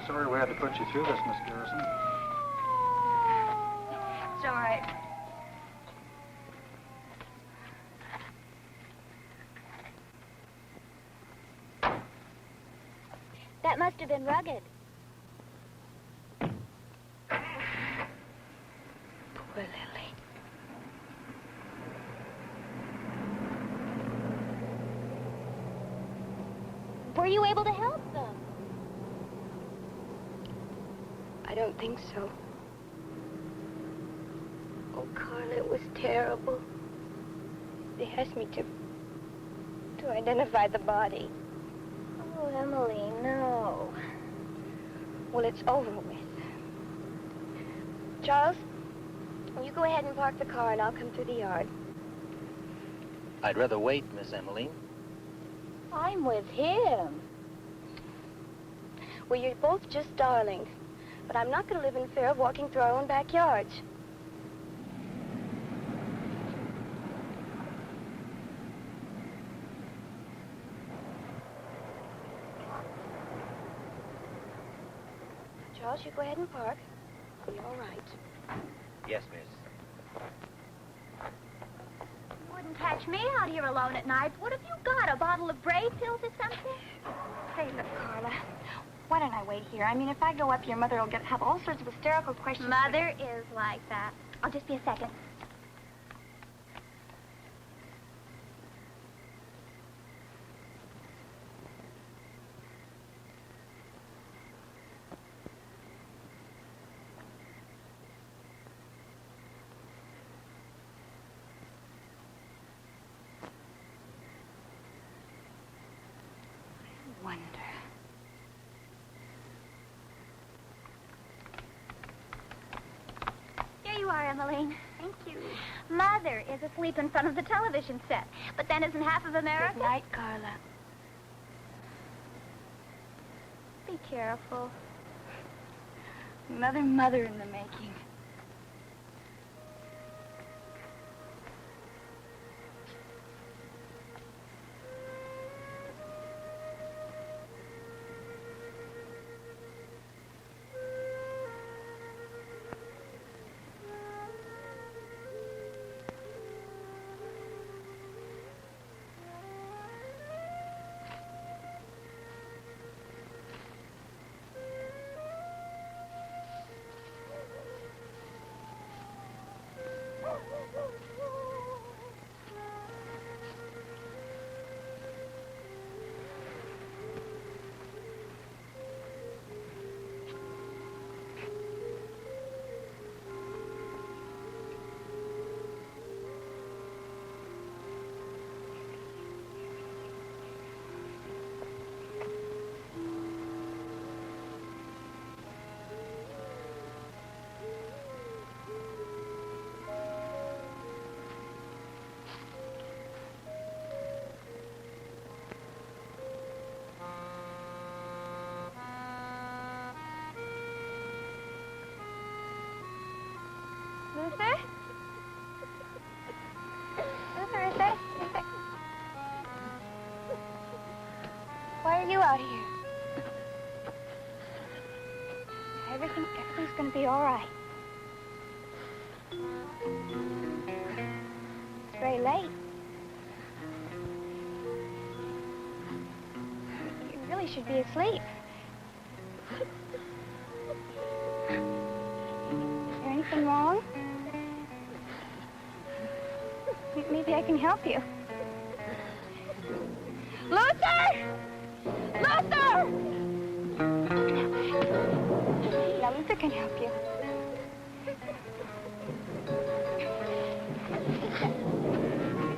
Sorry we had to put you through this, Miss Garrison. It's all right. That must have been rugged. Poor Lily. Were you able to help them? I don't think so. Oh, Carla, it was terrible. They asked me to identify the body. Oh, Emily, no. Well, it's over with. Charles, you go ahead and park the car and I'll come through the yard. I'd rather wait, Miss Emmeline. I'm with him. Well, you're both just darlings. But I'm not going to live in fear of walking through our own backyards. Charles, you go ahead and park. It'll be all right. Yes, miss. You wouldn't catch me out here alone at night. What have you got, a bottle of Bray pills or something? Hey, look, Carla. Why don't I wait here? I mean, if I go up, your mother will have all sorts of hysterical questions. Mother is like that. I'll just be a second. Wonder. Here you are, Emmeline. Thank you. Mother is asleep in front of the television set. But then isn't half of America? Good night, Carla. Be careful. Another mother in the making. Luther? Luther, is that... Why are you out here? Everything's gonna be all right. It's very late. You really should be asleep. Is there anything wrong? Maybe I can help you. Luther! Luther! Yeah, Luther can help you.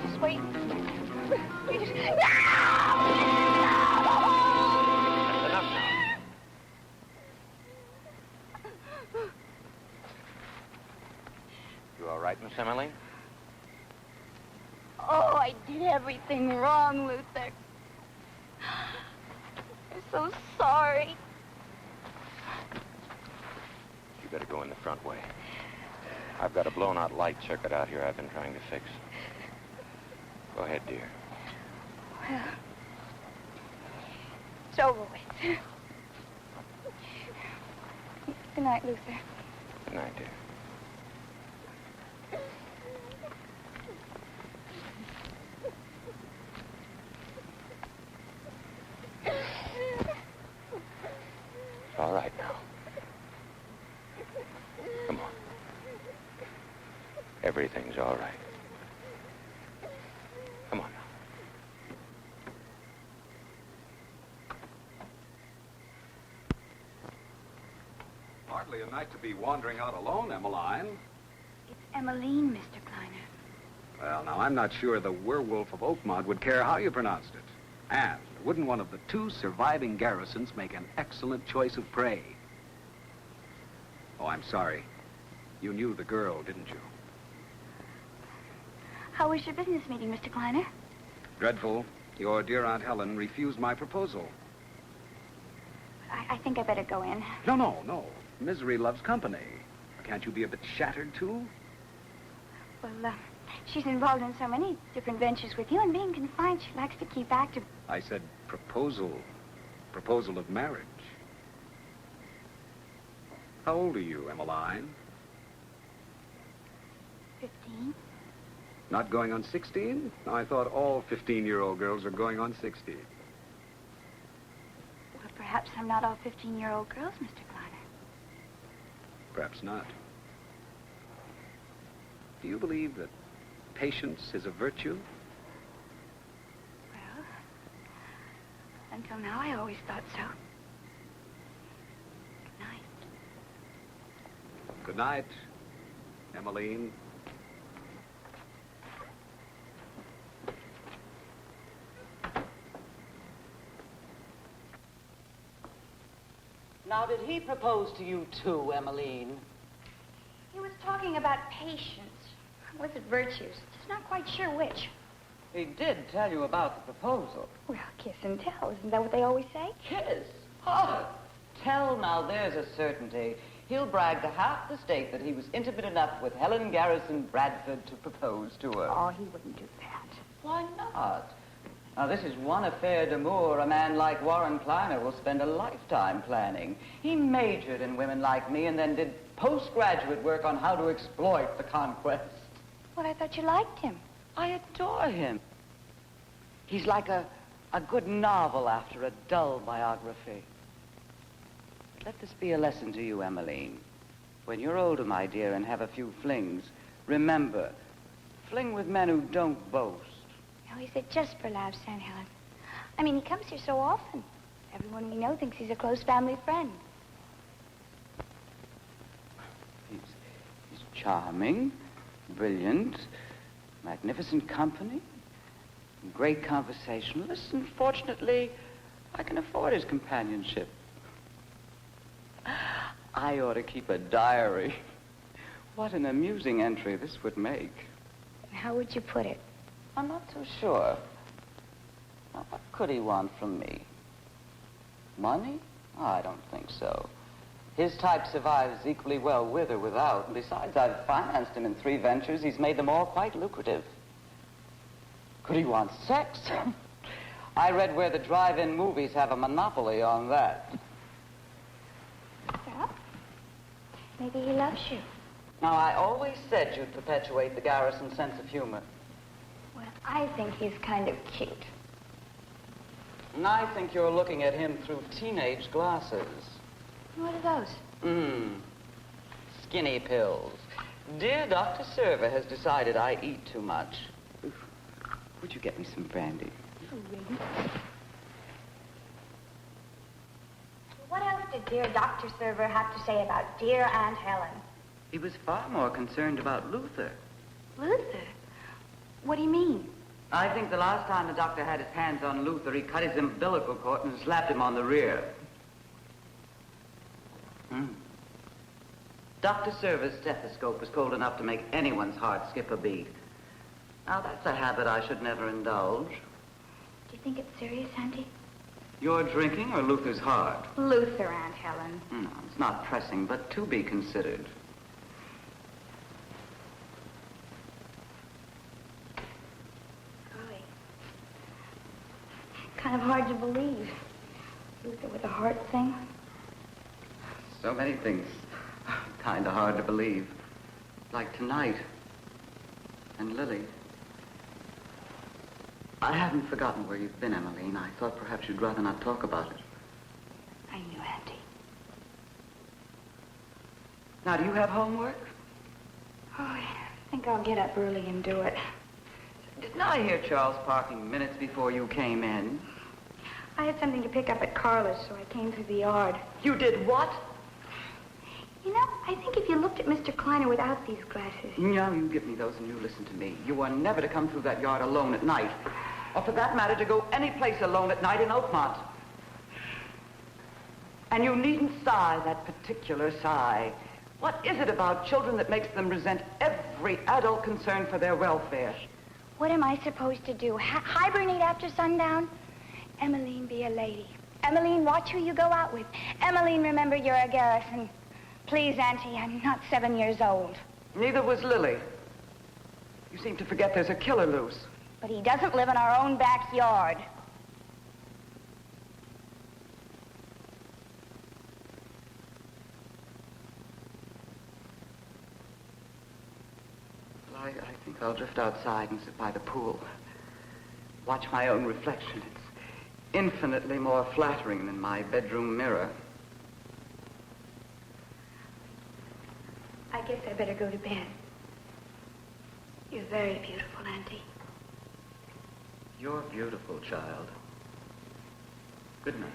Just wait. You just... Enough now. You all right, Miss Emmeline? Oh, I did everything wrong, Luther. I'm so sorry. You better go in the front way. I've got a blown-out light circuit out here I've been trying to fix. Go ahead, dear. Well, it's over with. Good night, Luther. Good night, dear. It's all right now. Come on. Everything's all right. Come on now. Hardly a night to be wandering out alone, Emmeline. It's Emmeline, Mr. Kleiner. Well, now, I'm not sure the werewolf of Oakmont would care how you pronounced it. And wouldn't one of the two surviving Garrisons make an excellent choice of prey? Oh, I'm sorry. You knew the girl, didn't you? How was your business meeting, Mr. Kleiner? Dreadful. Your dear Aunt Helen refused my proposal. I think I better go in. No. Misery loves company. Can't you be a bit shattered, too? Well, she's involved in so many different ventures with you, and being confined, she likes to keep active. I said proposal. Proposal of marriage. How old are you, Emmeline? 15. Not going on 16? I thought all 15-year-old girls are going on 16. Well, perhaps I'm not all 15-year-old girls, Mr. Kleiner. Perhaps not. Do you believe that patience is a virtue? Well, until now, I always thought so. Good night. Good night, Emmeline. Now, did he propose to you too, Emmeline? He was talking about patience. Was it virtues? Just not quite sure which. He did tell you about the proposal. Well, kiss and tell. Isn't that what they always say? Kiss? Oh, tell now, there's a certainty. He'll brag to half the state that he was intimate enough with Helen Garrison Bradford to propose to her. Oh, he wouldn't do that. Why not? Now, this is one affair d'amour a man like Warren Kleiner will spend a lifetime planning. He majored in women like me and then did postgraduate work on how to exploit the conquest. Well, I thought you liked him. I adore him. He's like a good novel after a dull biography. Let this be a lesson to you, Emmeline. When you're older, my dear, and have a few flings, remember, fling with men who don't boast. No, he said just for laughs, Aunt Helen. I mean, he comes here so often. Everyone we know thinks he's a close family friend. He's charming, brilliant, magnificent company, great conversationalist, and fortunately, I can afford his companionship. I ought to keep a diary. What an amusing entry this would make. How would you put it? I'm not too sure. Now, what could he want from me? Money? Oh, I don't think so. His type survives equally well with or without. And besides, I've financed him in 3 ventures. He's made them all quite lucrative. Could he want sex? I read where the drive-in movies have a monopoly on that. Well, maybe he loves you. Now, I always said you'd perpetuate the Garrison sense of humor. Well, I think he's kind of cute. And I think you're looking at him through teenage glasses. What are those? Skinny pills. Dear Dr. Server has decided I eat too much. Would you get me some brandy? Oh, really? What else did dear Dr. Server have to say about dear Aunt Helen? He was far more concerned about Luther. Luther? What do you mean? I think the last time the doctor had his hands on Luther, he cut his umbilical cord and slapped him on the rear. Dr. Server's stethoscope was cold enough to make anyone's heart skip a beat. Now, that's a habit I should never indulge. Do you think it's serious, Auntie? Your drinking or Luther's heart? Luther, Aunt Helen. No, it's not pressing, but to be considered. Golly. Kind of hard to believe. Luther with a heart thing. So many things kind of hard to believe. Like tonight. And Lily. I haven't forgotten where you've been, Emmeline. I thought perhaps you'd rather not talk about it. I knew, Auntie. Now, do you have homework? Oh, I think I'll get up early and do it. Didn't I hear Charles parking minutes before you came in? I had something to pick up at Carla's, so I came through the yard. You did what? You know, I think if you looked at Mr. Kleiner without these glasses... No, you give me those and you listen to me. You are never to come through that yard alone at night. Or for that matter, to go any place alone at night in Oakmont. And you needn't sigh that particular sigh. What is it about children that makes them resent every adult concern for their welfare? What am I supposed to do? Hibernate after sundown? Emmeline, be a lady. Emmeline, watch who you go out with. Emmeline, remember you're a Garrison. Please, Auntie, I'm not 7 years old. Neither was Lily. You seem to forget there's a killer loose. But he doesn't live in our own backyard. Well, I think I'll drift outside and sit by the pool. Watch my own reflection. It's infinitely more flattering than my bedroom mirror. I guess I better go to bed. You're very beautiful, Auntie. You're beautiful, child. Good night.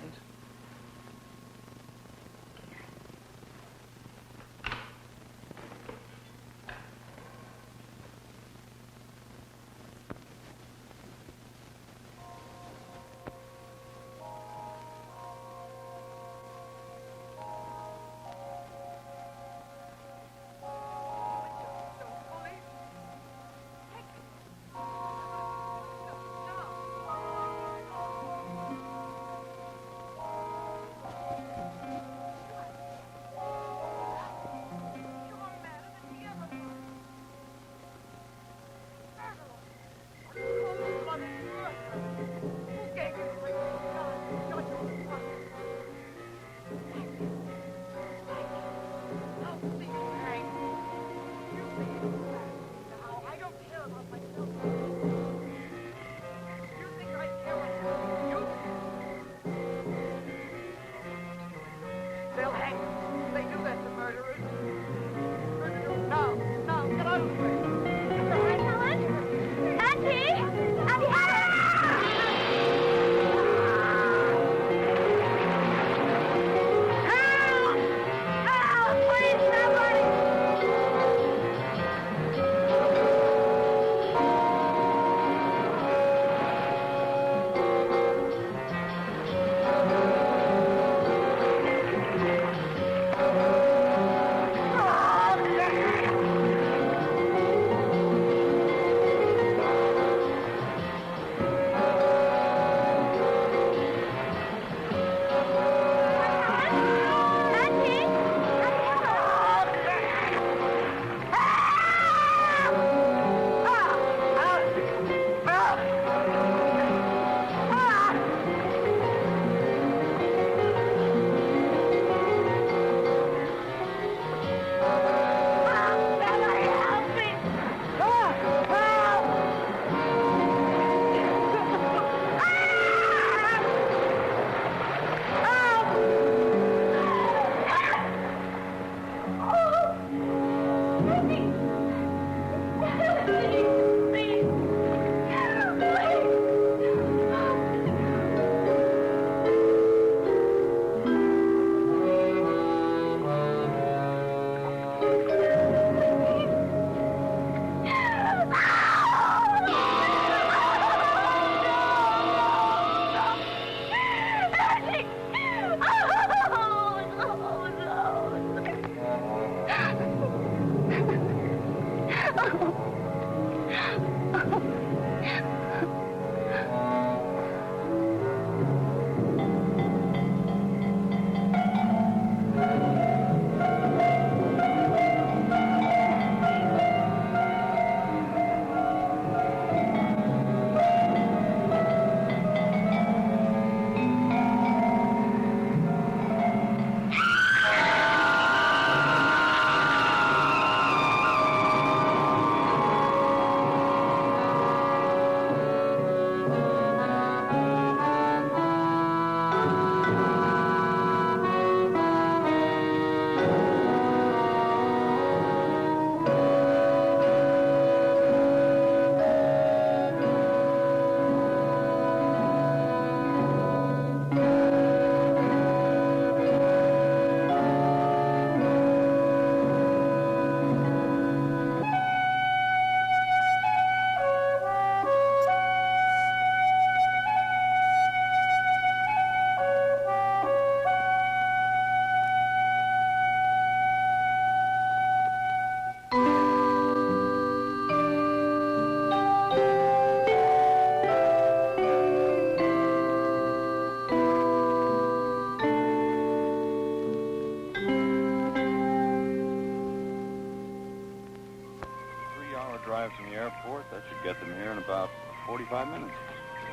2-hour drive from the airport. That should get them here in about 45 minutes.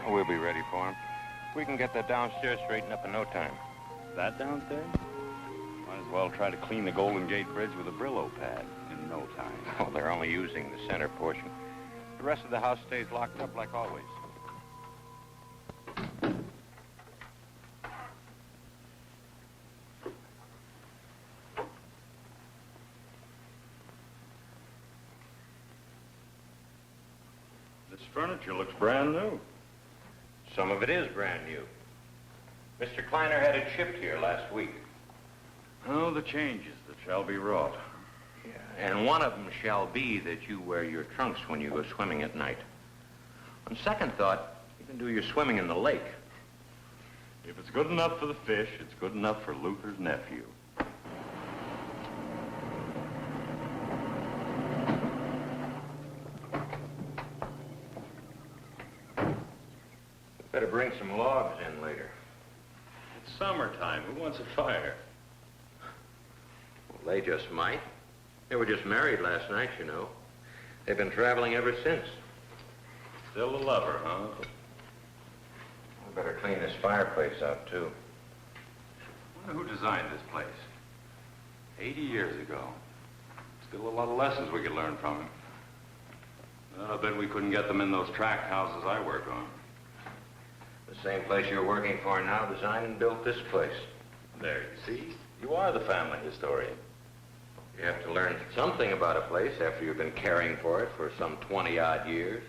Oh, we'll be ready for them. We can get that downstairs straightened up in no time. That downstairs? Might as well try to clean the Golden Gate Bridge with a Brillo pad in no time. Oh, they're only using the center portion. The rest of the house stays locked up like always. This furniture looks brand new. Some of it is brand new. Mr. Kleiner had it shipped here last week. Oh, the changes that shall be wrought. Yeah, and one of them shall be that you wear your trunks when you go swimming at night. On second thought, you can do your swimming in the lake. If it's good enough for the fish, it's good enough for Luther's nephew. Better bring some logs in later. It's summertime. Who wants a fire? Well, they just might. They were just married last night, you know. They've been traveling ever since. Still a lover, huh? We better clean this fireplace out, too. I wonder who designed this place. 80 years ago. Still a lot of lessons we could learn from him. I bet we couldn't get them in those tract houses I work on. The same place you're working for now designed and built this place. There, you see? You are the family historian. You have to learn something about a place after you've been caring for it for some 20-odd years.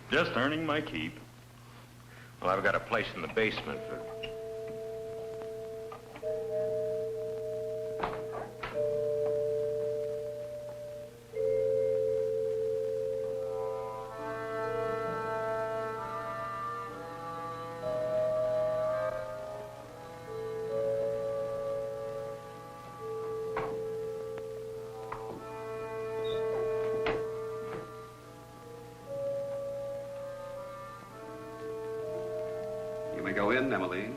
Just earning my keep. Well, I've got a place in the basement for... You may go in, Emmeline.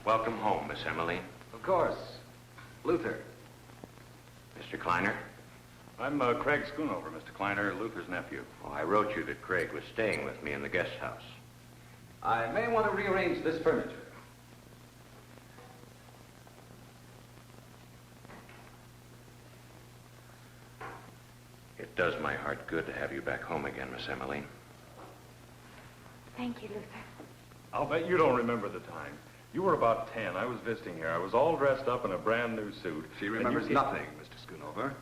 Welcome home, Miss Emmeline. Of course. Luther. Mr. Kleiner? I'm Craig Schoonover, Mr. Kleiner, Luther's nephew. Well, I wrote you that Craig was staying with me in the guest house. I may want to rearrange this furniture. It does my heart good to have you back home again, Miss Emmeline. Thank you, Luther. I'll bet you don't remember the time. You were about 10. I was visiting here. I was all dressed up in a brand new suit. She remembers nothing, Mr. Schoonover.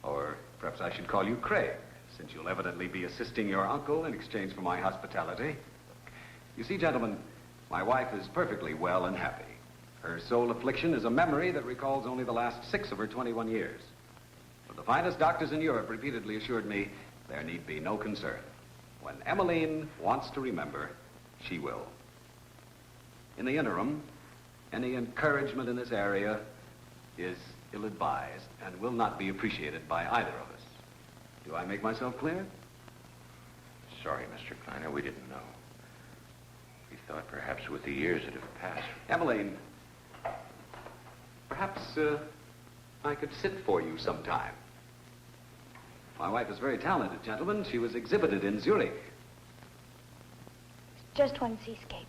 Or perhaps I should call you Craig, since you'll evidently be assisting your uncle in exchange for my hospitality. You see, gentlemen, my wife is perfectly well and happy. Her sole affliction is a memory that recalls only the last 6 of her 21 years. But the finest doctors in Europe repeatedly assured me there need be no concern. When Emmeline wants to remember, she will. In the interim, any encouragement in this area is ill-advised and will not be appreciated by either of us. Do I make myself clear? Sorry, Mr. Kleiner, we didn't know. We thought perhaps with the years it had passed. Emmeline, perhaps I could sit for you sometime. My wife is very talented, gentlemen. She was exhibited in Zurich. Just one seascape.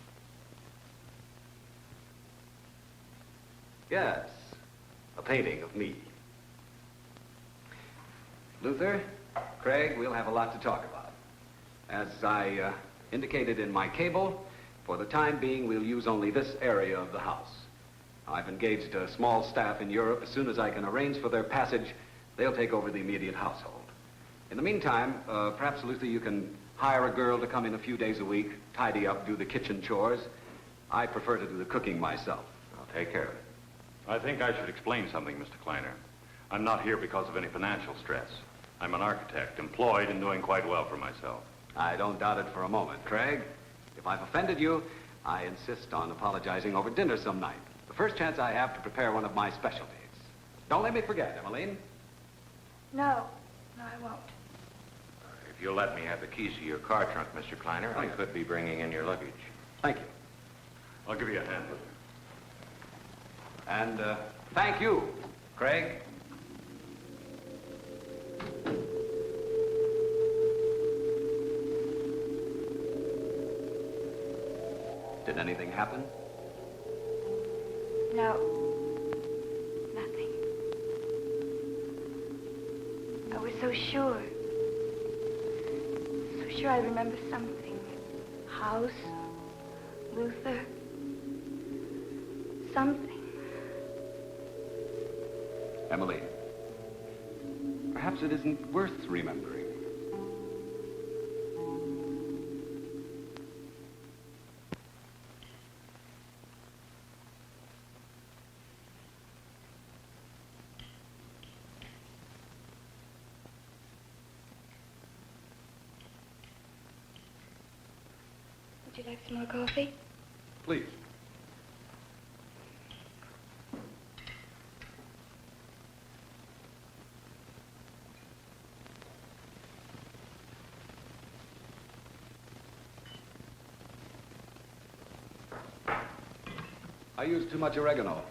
Yes, a painting of me. Luther, Craig, we'll have a lot to talk about. As I indicated in my cable, for the time being, we'll use only this area of the house. I've engaged a small staff in Europe. As soon as I can arrange for their passage, they'll take over the immediate household. In the meantime, perhaps, Luther, you can hire a girl to come in a few days a week, tidy up, do the kitchen chores. I prefer to do the cooking myself. I'll take care of it. I think I should explain something, Mr. Kleiner. I'm not here because of any financial stress. I'm an architect, employed and doing quite well for myself. I don't doubt it for a moment, Craig. If I've offended you, I insist on apologizing over dinner some night. The first chance I have to prepare one of my specialties. Don't let me forget, Emmeline. No, I won't. If If you'll let me have the keys to your car trunk, Mr. Kleiner, I could be bringing in your luggage. Thank you. I'll give you a hand with it. And thank you, Craig. Did anything happen? No. Nothing. I was so sure. So sure I remember something. House. Luther. Something. Emily, perhaps it isn't worth remembering. Would you like some more coffee? Please. I used too much oregano.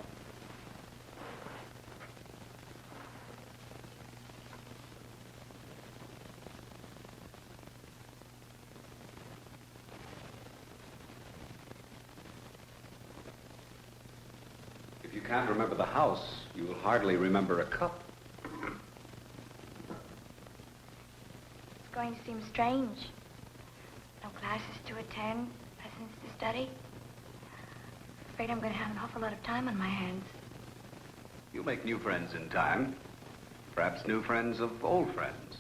If you can't remember the house, you will hardly remember a cup. It's going to seem strange. No classes to attend, lessons to study. Afraid I'm going to have an awful lot of time on my hands. You'll make new friends in time. Perhaps new friends of old friends.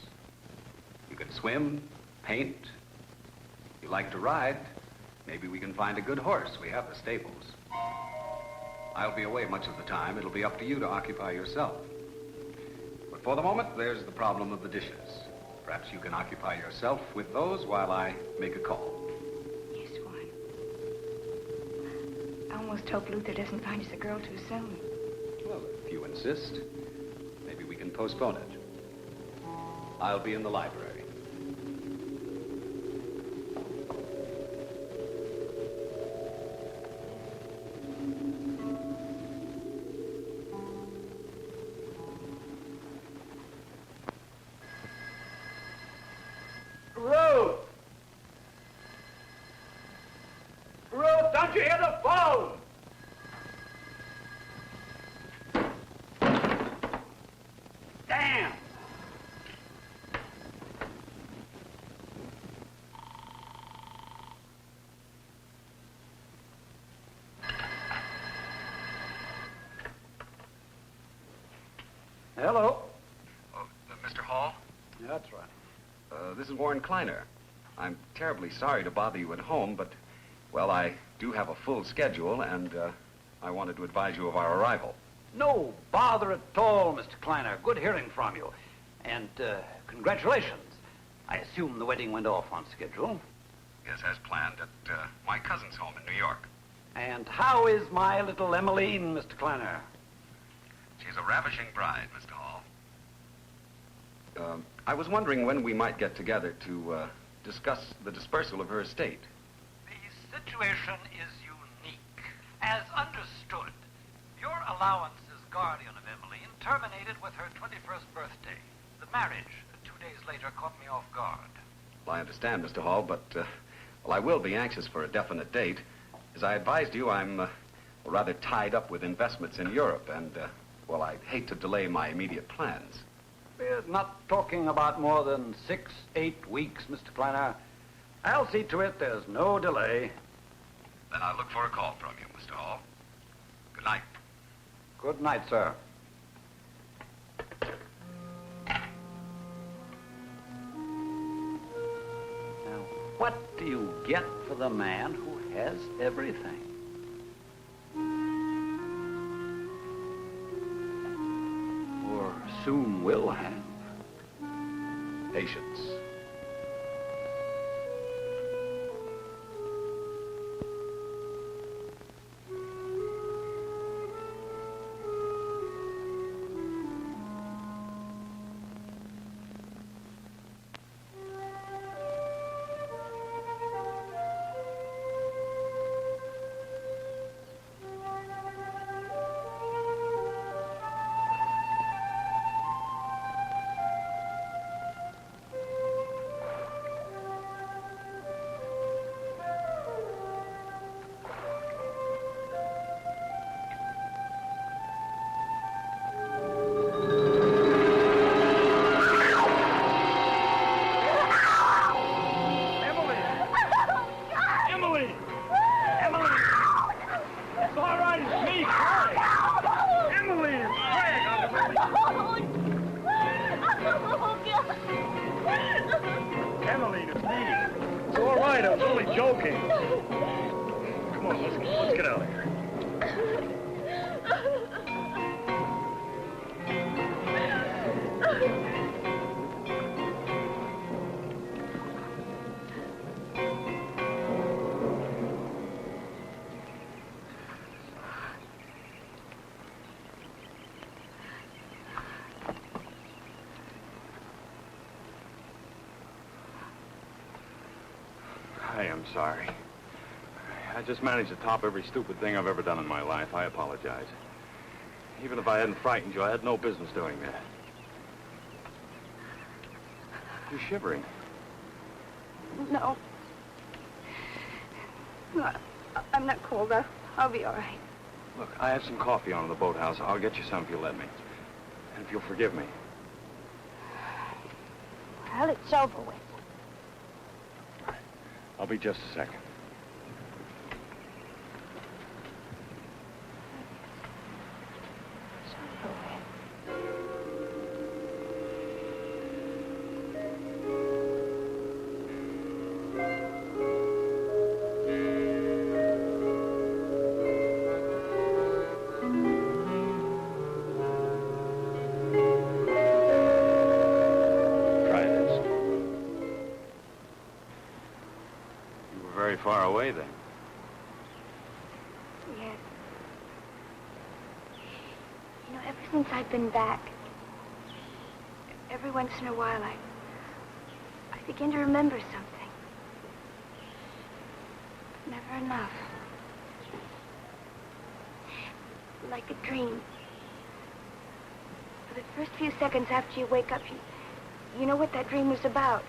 You can swim, paint. You like to ride. Maybe we can find a good horse. We have the stables. I'll be away much of the time. It'll be up to you to occupy yourself. But for the moment, there's the problem of the dishes. Perhaps you can occupy yourself with those while I make a call. Yes, Warren. I almost hope Luther doesn't find us a girl too soon. Well, if you insist, maybe we can postpone it. I'll be in the library. Ruth! Ruth, don't you hear the phone? Damn! Hello? Oh, Mr. Hall? Yeah, that's right. This is Warren Kleiner. I'm terribly sorry to bother you at home, but, well, I do have a full schedule, and I wanted to advise you of our arrival. No bother at all, Mr. Kleiner. Good hearing from you. And congratulations. I assume the wedding went off on schedule. Yes, as planned, at my cousin's home in New York. And how is my little Emmeline, Mr. Kleiner? She's a ravishing bride, Mr. Hall. I was wondering when we might get together to discuss the dispersal of her estate. The situation is unique. As understood, your allowance as guardian of Emmeline terminated with her 21st birthday. The marriage, 2 days later, caught me off guard. Well, I understand, Mr. Hall, but, well, I will be anxious for a definite date. As I advised you, I'm rather tied up with investments in Europe, and, well, I'd hate to delay my immediate plans. We're not talking about more than 6, 8 weeks, Mr. Kleiner. I'll see to it there's no delay. Then I'll look for a call from you, Mr. Hall. Good night. Good night, sir. Now, what do you get for the man who has everything? Or soon will have? Patience. hand. Come on, let's get out of here. I am sorry. I just managed to top every stupid thing I've ever done in my life. I apologize. Even if I hadn't frightened you, I had no business doing that. You're shivering. No. No, I'm not cold. I'll be all right. Look, I have some coffee on in the boathouse. I'll get you some if you'll let me. And if you'll forgive me. Well, it's over with. I'll be just a second. It's over with. Try this. You were very far away then. Yes. You know, ever since I've been back, every once in a while, I begin to remember something. But never enough. Like a dream. For the first few seconds after you wake up, you know what that dream was about.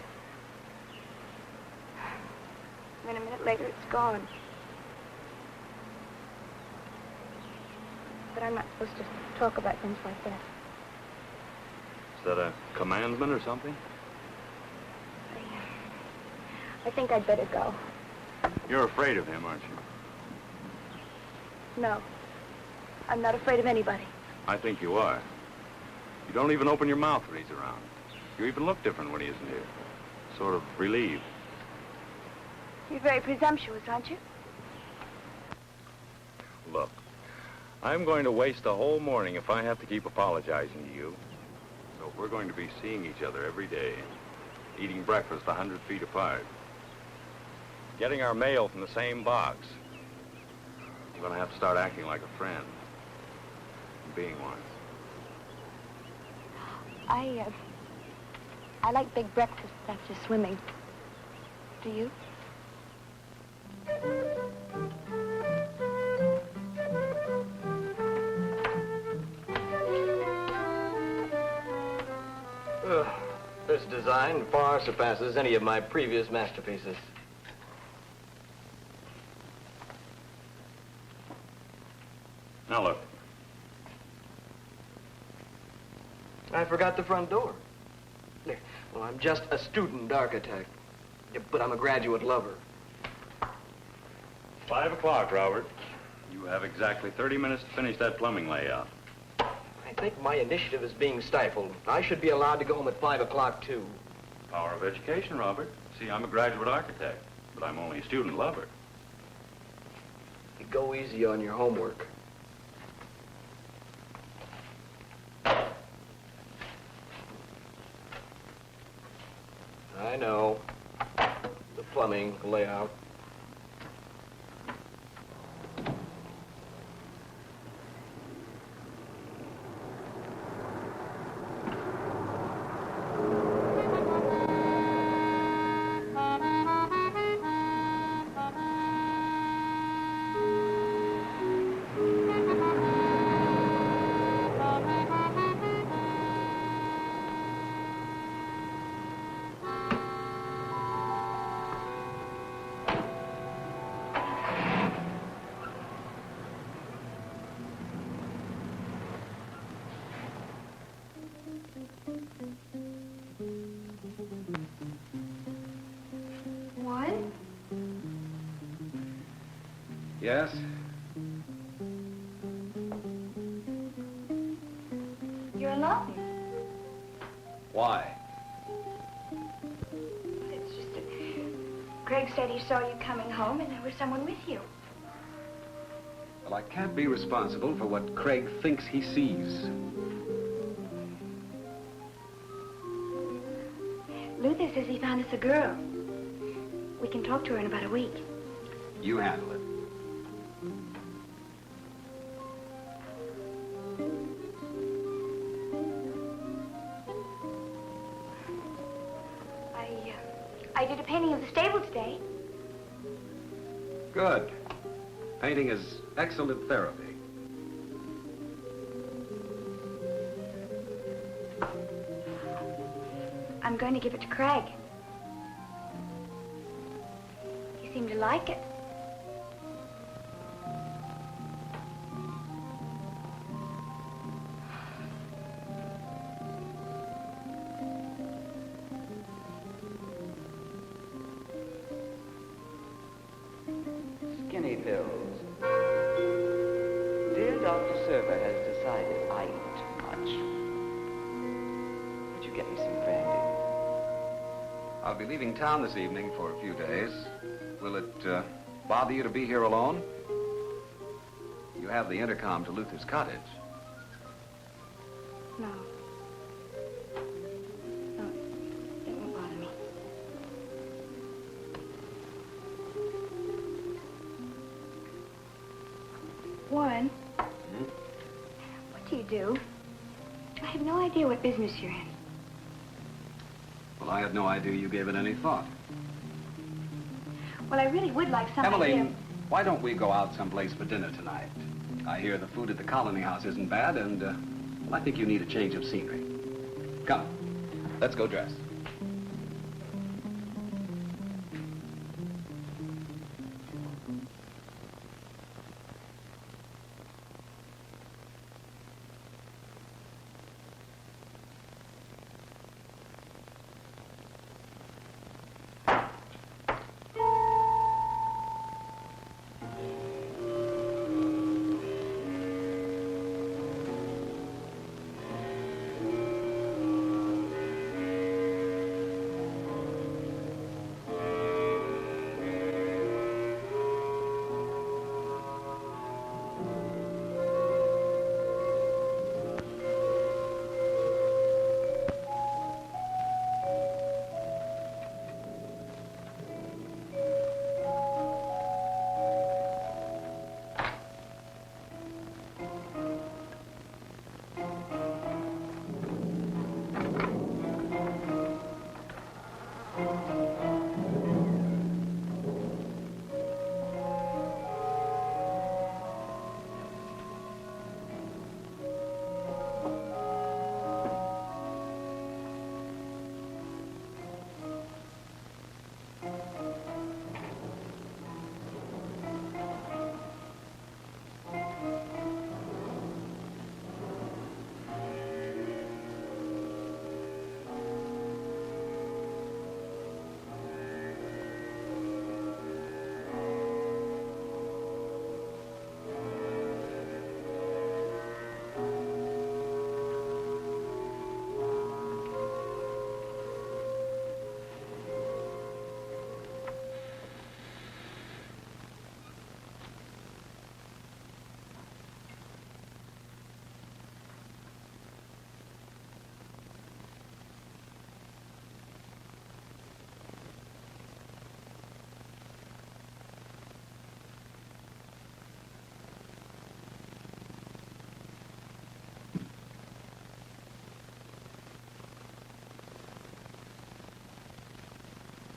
Then a minute later, it's gone. But I'm not supposed to talk about things like that. Is that a commandment or something? I think I'd better go. You're afraid of him, aren't you? No. I'm not afraid of anybody. I think you are. You don't even open your mouth when he's around. You even look different when he isn't here. Sort of relieved. You're very presumptuous, aren't you? Look, I'm going to waste the whole morning if I have to keep apologizing to you. So we're going to be seeing each other every day, eating breakfast 100 feet apart, getting our mail from the same box. I'm going to have to start acting like a friend, and being one. I like big breakfasts after swimming. Do you? This design far surpasses any of my previous masterpieces. Now look. I forgot the front door. Well, I'm just a student architect, but I'm a graduate lover. 5 o'clock, Robert. You have exactly 30 minutes to finish that plumbing layout. I think my initiative is being stifled. I should be allowed to go home at 5 o'clock, too. Power of education, Robert. See, I'm a graduate architect, but I'm only a student lover. You go easy on your homework. I know. The plumbing layout. One? Yes? You're alone. Why? It's just a great Craig said he saw you coming home and there was someone with you. Well, I can't be responsible for what Craig thinks he sees. Luther says he found us a girl. We can talk to her in about a week. You handle it. I did a painting of the stable today. Good. Painting is excellent therapy. I'm going to give it to Craig. He seemed to like it. Skinny pills. Dear Dr. Server has decided I eat too much. Would you get me some brandy? I'll be leaving town this evening for a few days. Will it bother you to be here alone? You have the intercom to Luther's cottage. No. No, it won't bother me. Warren. What do you do? I have no idea what business you're in. Well, I had no idea you gave it any thought. Well, I really would like some idea. Emmeline, why don't we go out someplace for dinner tonight? I hear the food at the Colony House isn't bad, and well, I think you need a change of scenery. Come, let's go dress.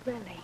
Really? Really?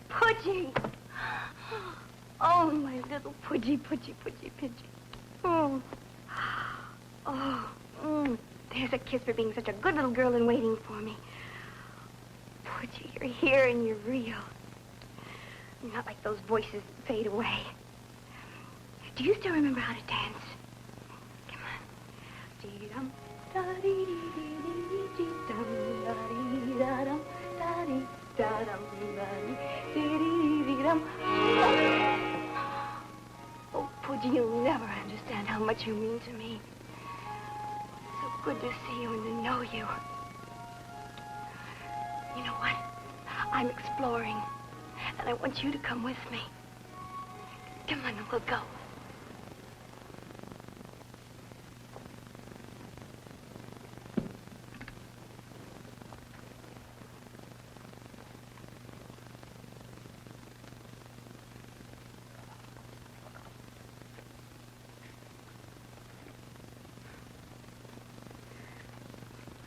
Pudgy! Oh, my little Pudgy, Pudgy, Pudgy, Pudgy. Oh. Here's a kiss for being such a good little girl and waiting for me. Pudgy, you're here and you're real. You're not like those voices that fade away. Do you still remember how to dance? Come on. Dee-dum, da-dee-dee-dee-dee-dee-dum, da-dee-da-dum, da-dee-da-dum, da-dee-dee-dee-dee-dum. Oh, Pudgy, you'll never understand how much you mean to me. So good to see you and to know you. You know what? I'm exploring, and I want you to come with me. Come on, we'll go.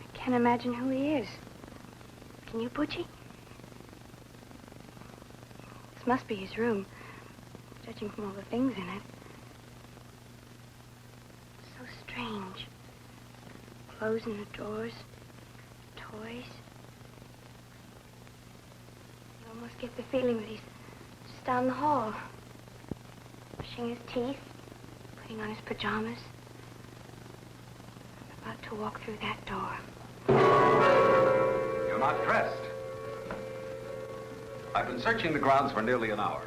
I can't imagine who he is. Can you, Pudgy? This must be his room, judging from all the things in it. So strange. Clothes in the drawers, toys. You almost get the feeling that he's just down the hall, brushing his teeth, putting on his pajamas, about to walk through that door. You're not dressed. I've been searching the grounds for nearly an hour.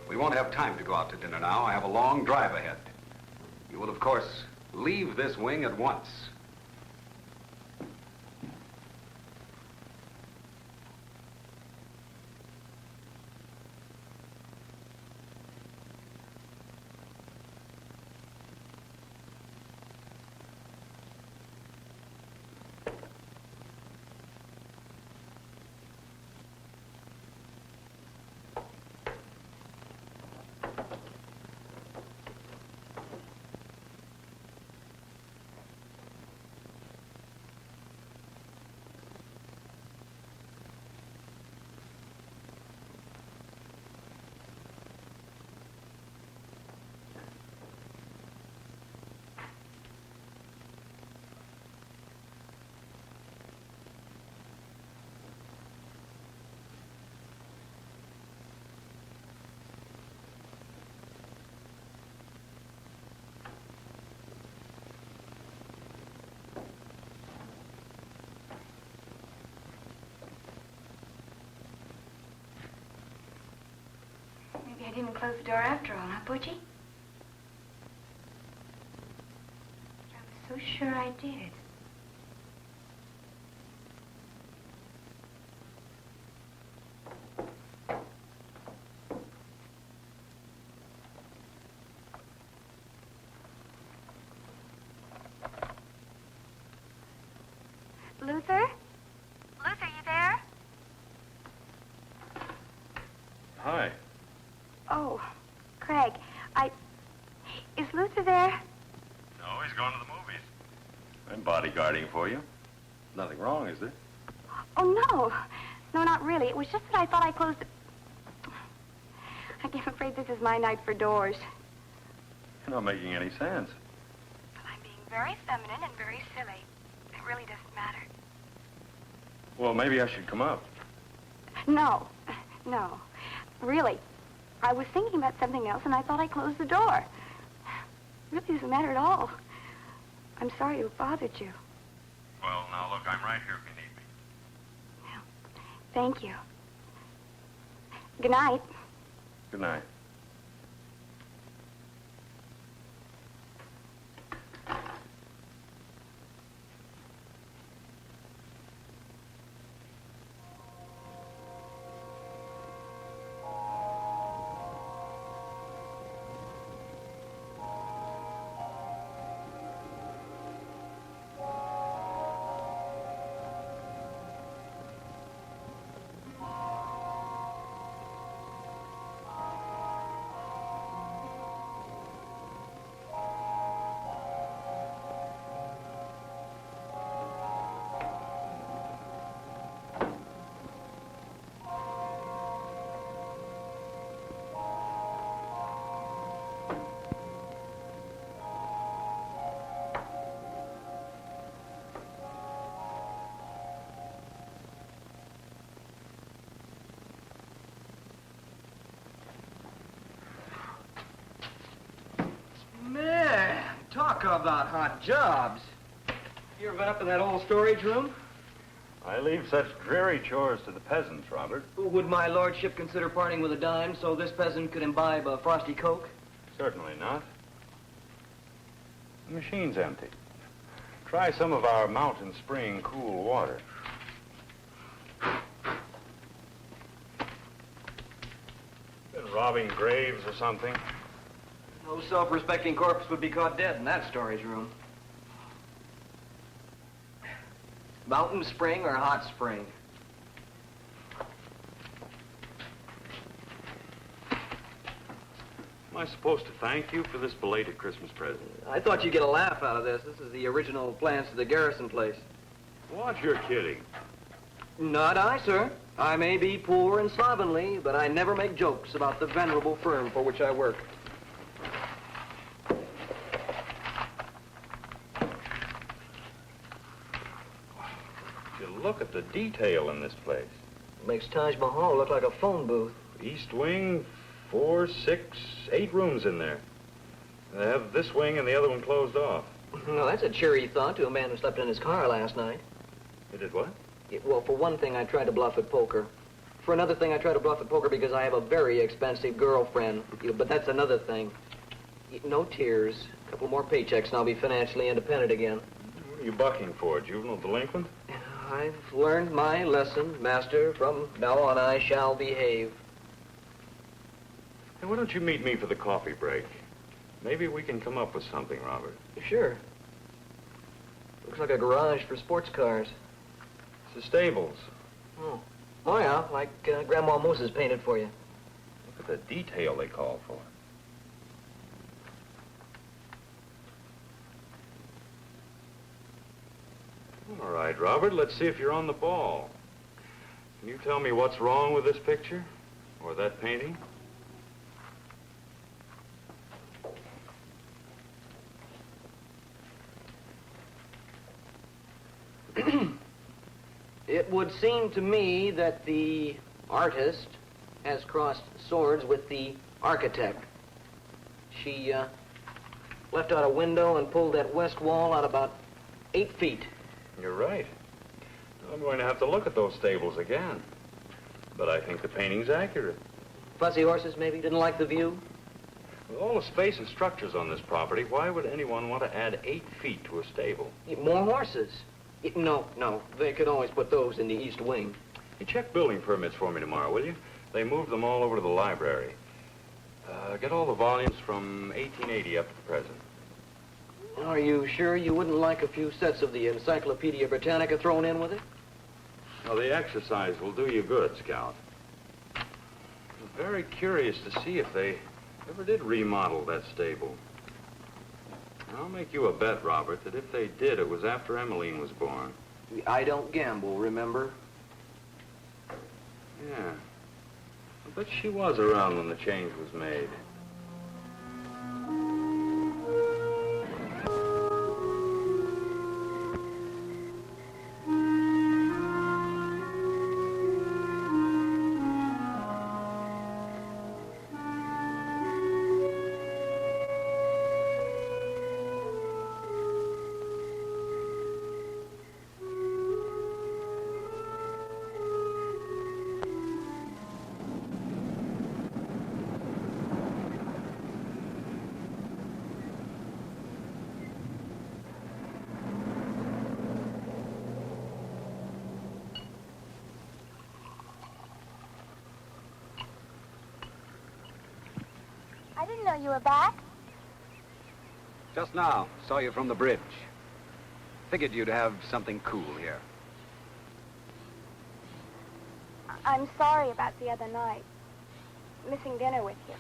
We won't have time to go out to dinner now. I have a long drive ahead. You will, of course, leave this wing at once. Maybe I didn't close the door after all, huh, Pudgy? I was so sure I did. Luther? Luther, you there? Hi. Oh, Craig, is Luther there? No, he's going to the movies. I'm bodyguarding for you. Nothing wrong, is there? Oh, no. No, not really. It was just that I thought I closed the... I'm afraid this is my night for doors. You're not making any sense. Well, I'm being very feminine and very silly. It really doesn't matter. Well, maybe I should come up. No. No. Really. I was thinking about something else, and I thought I closed the door. It really doesn't matter at all. I'm sorry to have bothered you. Well, now, look, I'm right here if you need me. Well, thank you. Good night. Good night. about hot jobs. You ever been up in that old storage room? I leave such dreary chores to the peasants, Robert. Would my lordship consider parting with a dime so this peasant could imbibe a frosty Coke? Certainly not. The machine's empty. Try some of our mountain spring cool water. Been robbing graves or something? No self-respecting corpse would be caught dead in that storage room. Mountain spring or hot spring? Am I supposed to thank you for this belated Christmas present? I thought you'd get a laugh out of this. This is the original plans to the Garrison place. What? You're kidding. Not I, sir. I may be poor and slovenly, but I never make jokes about the venerable firm for which I work. You look at the detail in this place. Makes Taj Mahal look like a phone booth. East wing, 4, 6, 8 rooms in there. They have this wing and the other one closed off. No, that's a cheery thought to a man who slept in his car last night. You did what? Well, for one thing, I tried to bluff at poker. For another thing, I tried to bluff at poker because I have a very expensive girlfriend. But that's another thing. No tears. A couple more paychecks and I'll be financially independent again. What are you bucking for, juvenile delinquent? I've learned my lesson, master. From now on, I shall behave. Hey, why don't you meet me for the coffee break? Maybe we can come up with something, Robert. Sure. Looks like a garage for sports cars. It's the stables. Oh, oh yeah, like Grandma Moses painted for you. Look at the detail they call for. All right, Robert, let's see if you're on the ball. Can you tell me what's wrong with this picture? Or that painting? It would seem to me that the artist has crossed swords with the architect. She left out a window and pulled that west wall out about 8 feet. You're right. I'm going to have to look at those stables again. But I think the painting's accurate. Fussy horses, maybe? Didn't like the view? With all the space and structures on this property, why would anyone want to add 8 feet to a stable? More horses. No. They could always put those in the east wing. You check building permits for me tomorrow, will you? They moved them all over to the library. Get all the volumes from 1880 up to the present. Are you sure you wouldn't like a few sets of the Encyclopedia Britannica thrown in with it? Well, the exercise will do you good, Scout. I'm very curious to see if they ever did remodel that stable. I'll make you a bet, Robert, that if they did, it was after Emmeline was born. I don't gamble, remember? Yeah. I bet she was around when the change was made. I didn't know you were back. Just now, saw you from the bridge. Figured you'd have something cool here. I'm sorry about the other night. Missing dinner with you.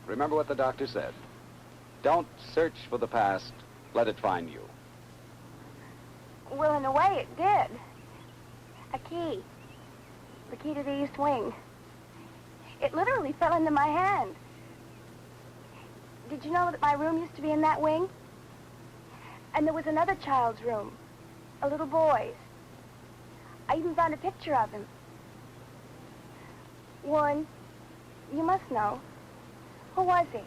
Remember what the doctor said. Don't search for the past. Let it find you. Well, in a way, it did. A key. The key to the east wing. It literally fell into my hand. Did you know that my room used to be in that wing? And there was another child's room. A little boy's. I even found a picture of him. Warren, you must know. Who was he?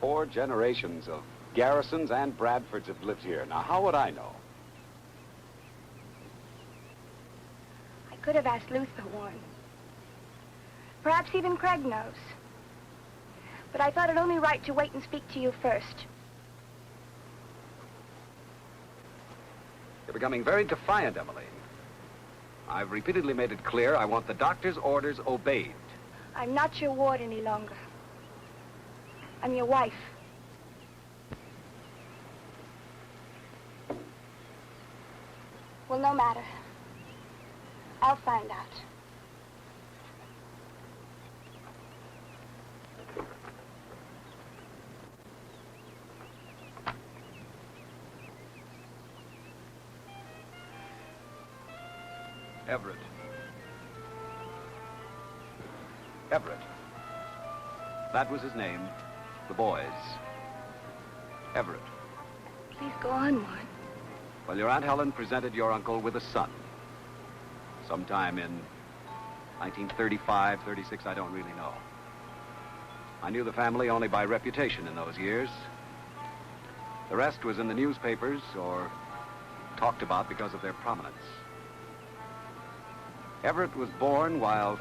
4 generations of Garrisons and Bradfords have lived here. Now, how would I know? I could have asked Luther Warren. Perhaps even Craig knows. But I thought it only right to wait and speak to you first. You're becoming very defiant, Emmeline. I've repeatedly made it clear I want the doctor's orders obeyed. I'm not your ward any longer. I'm your wife. Well, no matter. I'll find out. Everett. Everett. That was his name. The boy's. Everett. Please go on, Warren. Well, your Aunt Helen presented your uncle with a son. Sometime in 1935, 36, I don't really know. I knew the family only by reputation in those years. The rest was in the newspapers or talked about because of their prominence. Everett was born while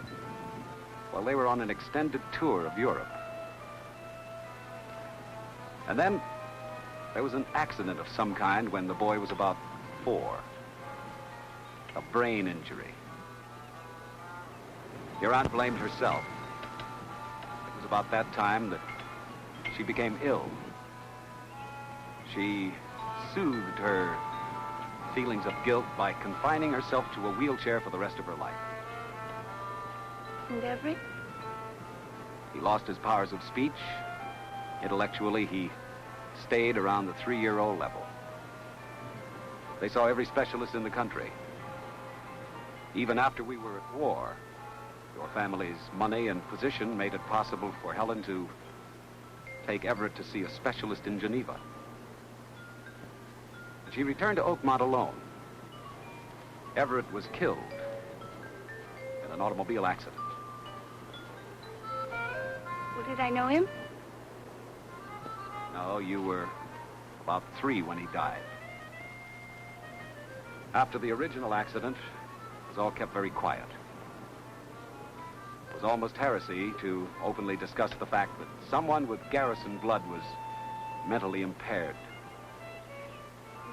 they were on an extended tour of Europe. And then there was an accident of some kind when the boy was about 4. A brain injury. Your aunt blamed herself. It was about that time that she became ill. She soothed her feelings of guilt by confining herself to a wheelchair for the rest of her life. And Everett? He lost his powers of speech. Intellectually, he stayed around the 3-year-old level. They saw every specialist in the country. Even after we were at war, your family's money and position made it possible for Helen to take Everett to see a specialist in Geneva. She returned to Oakmont alone. Everett was killed in an automobile accident. Well, did I know him? No, you were about 3 when he died. After the original accident, it was all kept very quiet. It was almost heresy to openly discuss the fact that someone with Garrison blood was mentally impaired.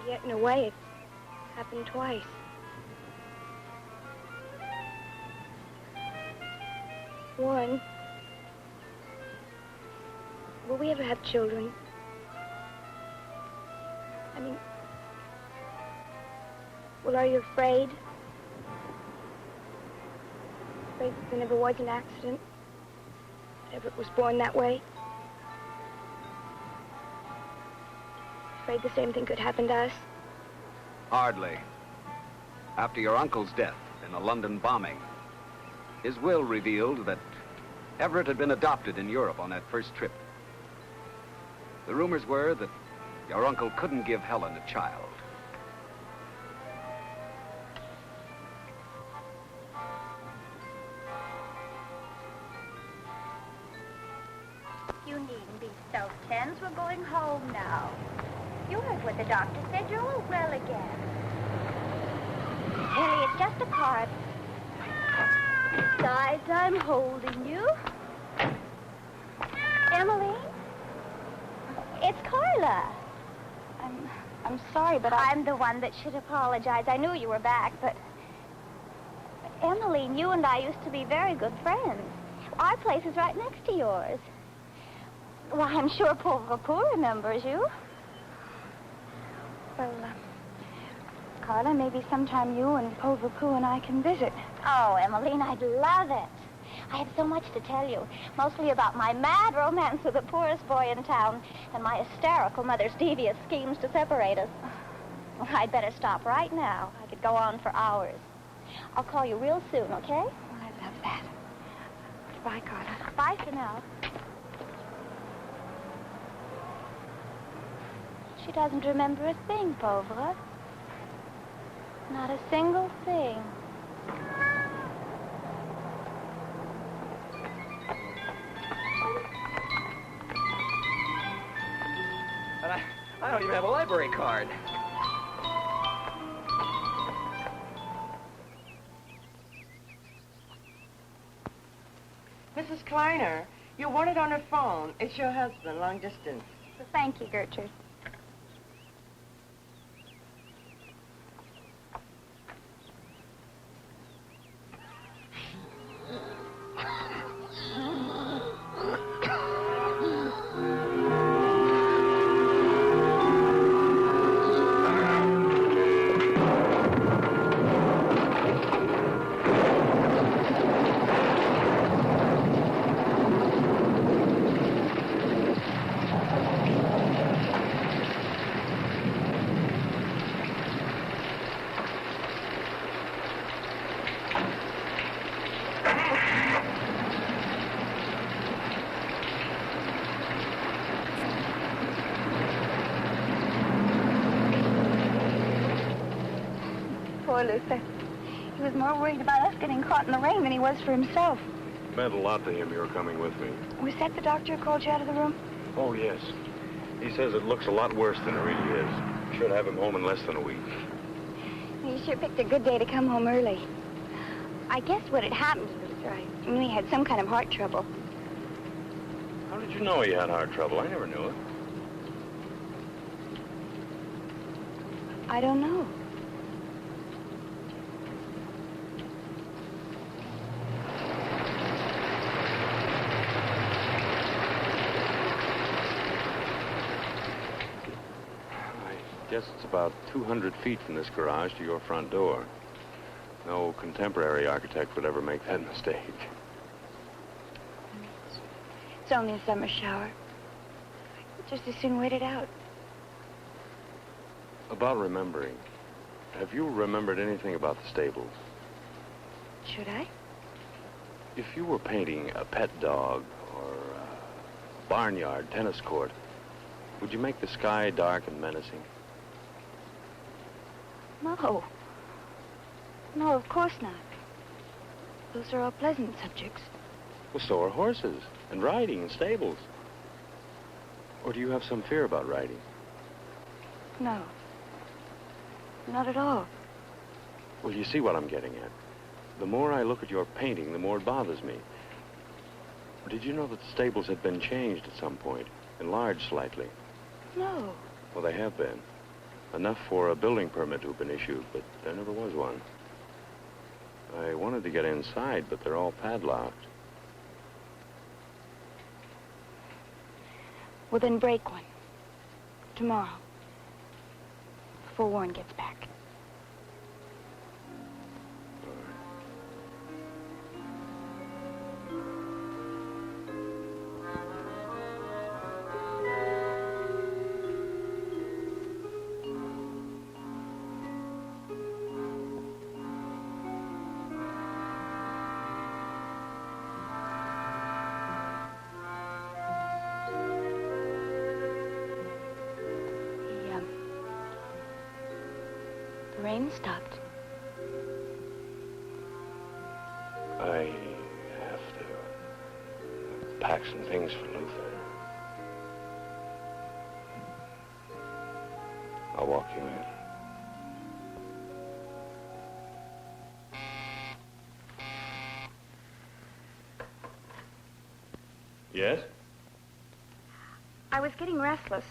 Yet, in a way, it happened twice. Warren, will we ever have children? I mean, well, are you afraid? Afraid that there never was an accident? That Everett was born that way? Afraid the same thing could happen to us? Hardly. After your uncle's death in a London bombing, his will revealed that Everett had been adopted in Europe on that first trip. The rumors were that your uncle couldn't give Helen a child. You needn't be so tense. We're going home now. You heard what the doctor said. You're all well again. Ellie, it's just a part. Besides, I'm holding you. Emily? It's Carla. I'm sorry, but I'm the one that should apologize. I knew you were back, but... Emmeline, you and I used to be very good friends. Our place is right next to yours. Well, I'm sure Pauvre Pour remembers you. Well, Carla, maybe sometime you and Pauvre Pour and I can visit. Oh, Emmeline, I'd love it. I have so much to tell you, mostly about my mad romance with the poorest boy in town and my hysterical mother's devious schemes to separate us. Well, I'd better stop right now. I could go on for hours. I'll call you real soon, okay? Oh, I love that. Goodbye, Carla. Bye for now. She doesn't remember a thing, Pauvre. Not a single thing. I don't even have a library card. Mrs. Kleiner, you want it on her phone. It's your husband, long distance. Thank you, Gertrude. Poor Luther. He was more worried about us getting caught in the rain than he was for himself. It meant a lot to him you were coming with me. Was that the doctor who called you out of the room? Oh, yes. He says it looks a lot worse than it really is. Should have him home in less than a week. You sure picked a good day to come home early. I guess what had happened to Luther, I knew he had some kind of heart trouble. How did you know he had heart trouble? I never knew it. I don't know. I guess it's about 200 feet from this garage to your front door. No contemporary architect would ever make that mistake. It's only a summer shower. Just as soon wait it out. About remembering, have you remembered anything about the stables? Should I? If you were painting a pet dog or a barnyard tennis court, would you make the sky dark and menacing? No. No, of course not. Those are all pleasant subjects. Well, so are horses, and riding, and stables. Or do you have some fear about riding? No. Not at all. Well, you see what I'm getting at. The more I look at your painting, the more it bothers me. Did you know that the stables had been changed at some point, enlarged slightly? No. Well, they have been. Enough for a building permit to have been issued, but there never was one. I wanted to get inside, but they're all padlocked. Well, then break one. Tomorrow. Before Warren gets back. The rain stopped. I have to pack some things for Luther. I'll walk you in. Yes? I was getting restless,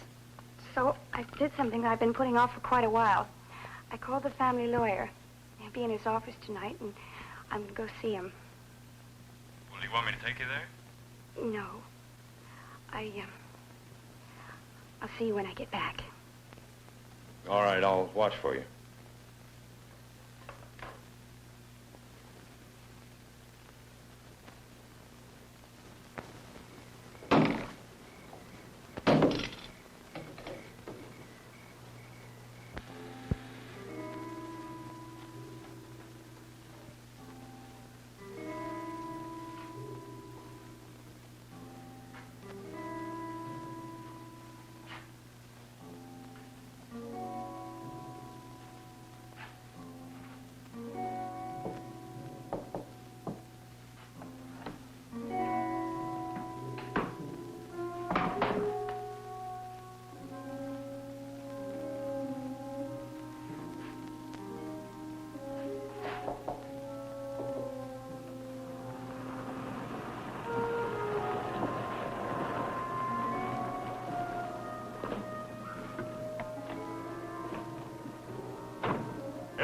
so I did something that I've been putting off for quite a while. I called the family lawyer. He'll be in his office tonight, and I'm going to go see him. Well, do you want me to take you there? No. I'll see you when I get back. All right, I'll watch for you.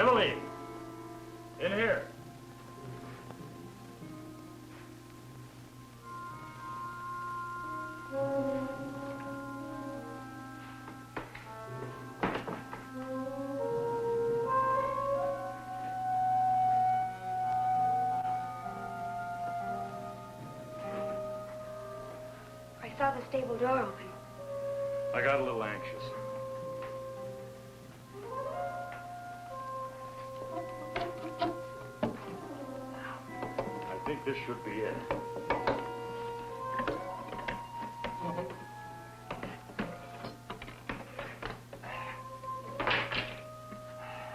Emily! In here. I saw the stable door open. I got a little anxious. I think this should be it.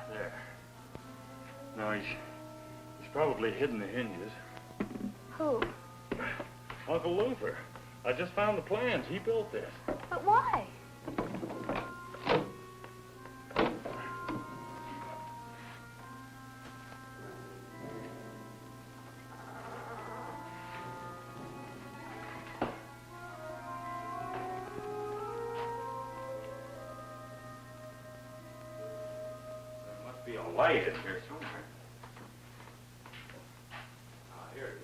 There. Now he's probably hidden the hinges. Who? Uncle Luther. I just found the plans. He built this. But why? There must be a light in here somewhere. Ah, here it is.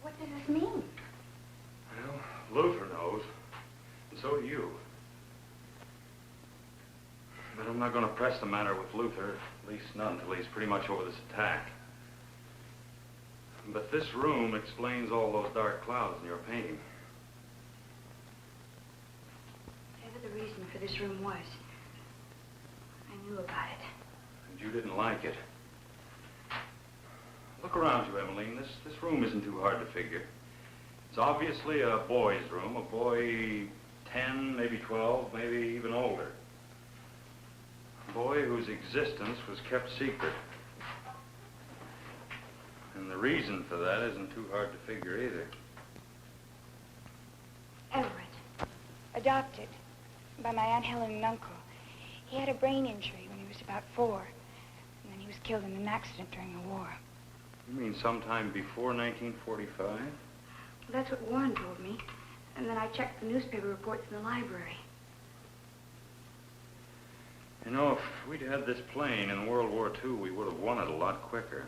What does this mean? Well, Luther knows, and so do you. But I'm not going to press the matter with Luther, at least not until he's pretty much over this attack. But this room explains all those dark clouds in your painting. Whatever the reason for this room was, I knew about it. And you didn't like it. Look around you, Emmeline. This room isn't too hard to figure. It's obviously a boy's room, a boy 10, maybe 12, maybe even older. A boy whose existence was kept secret. And the reason for that isn't too hard to figure either. Everett. Adopted by my Aunt Helen and uncle. He had a brain injury when he was about 4. And then he was killed in an accident during the war. You mean sometime before 1945? Well, that's what Warren told me. And then I checked the newspaper reports in the library. You know, if we'd had this plane in World War II, we would have won it a lot quicker.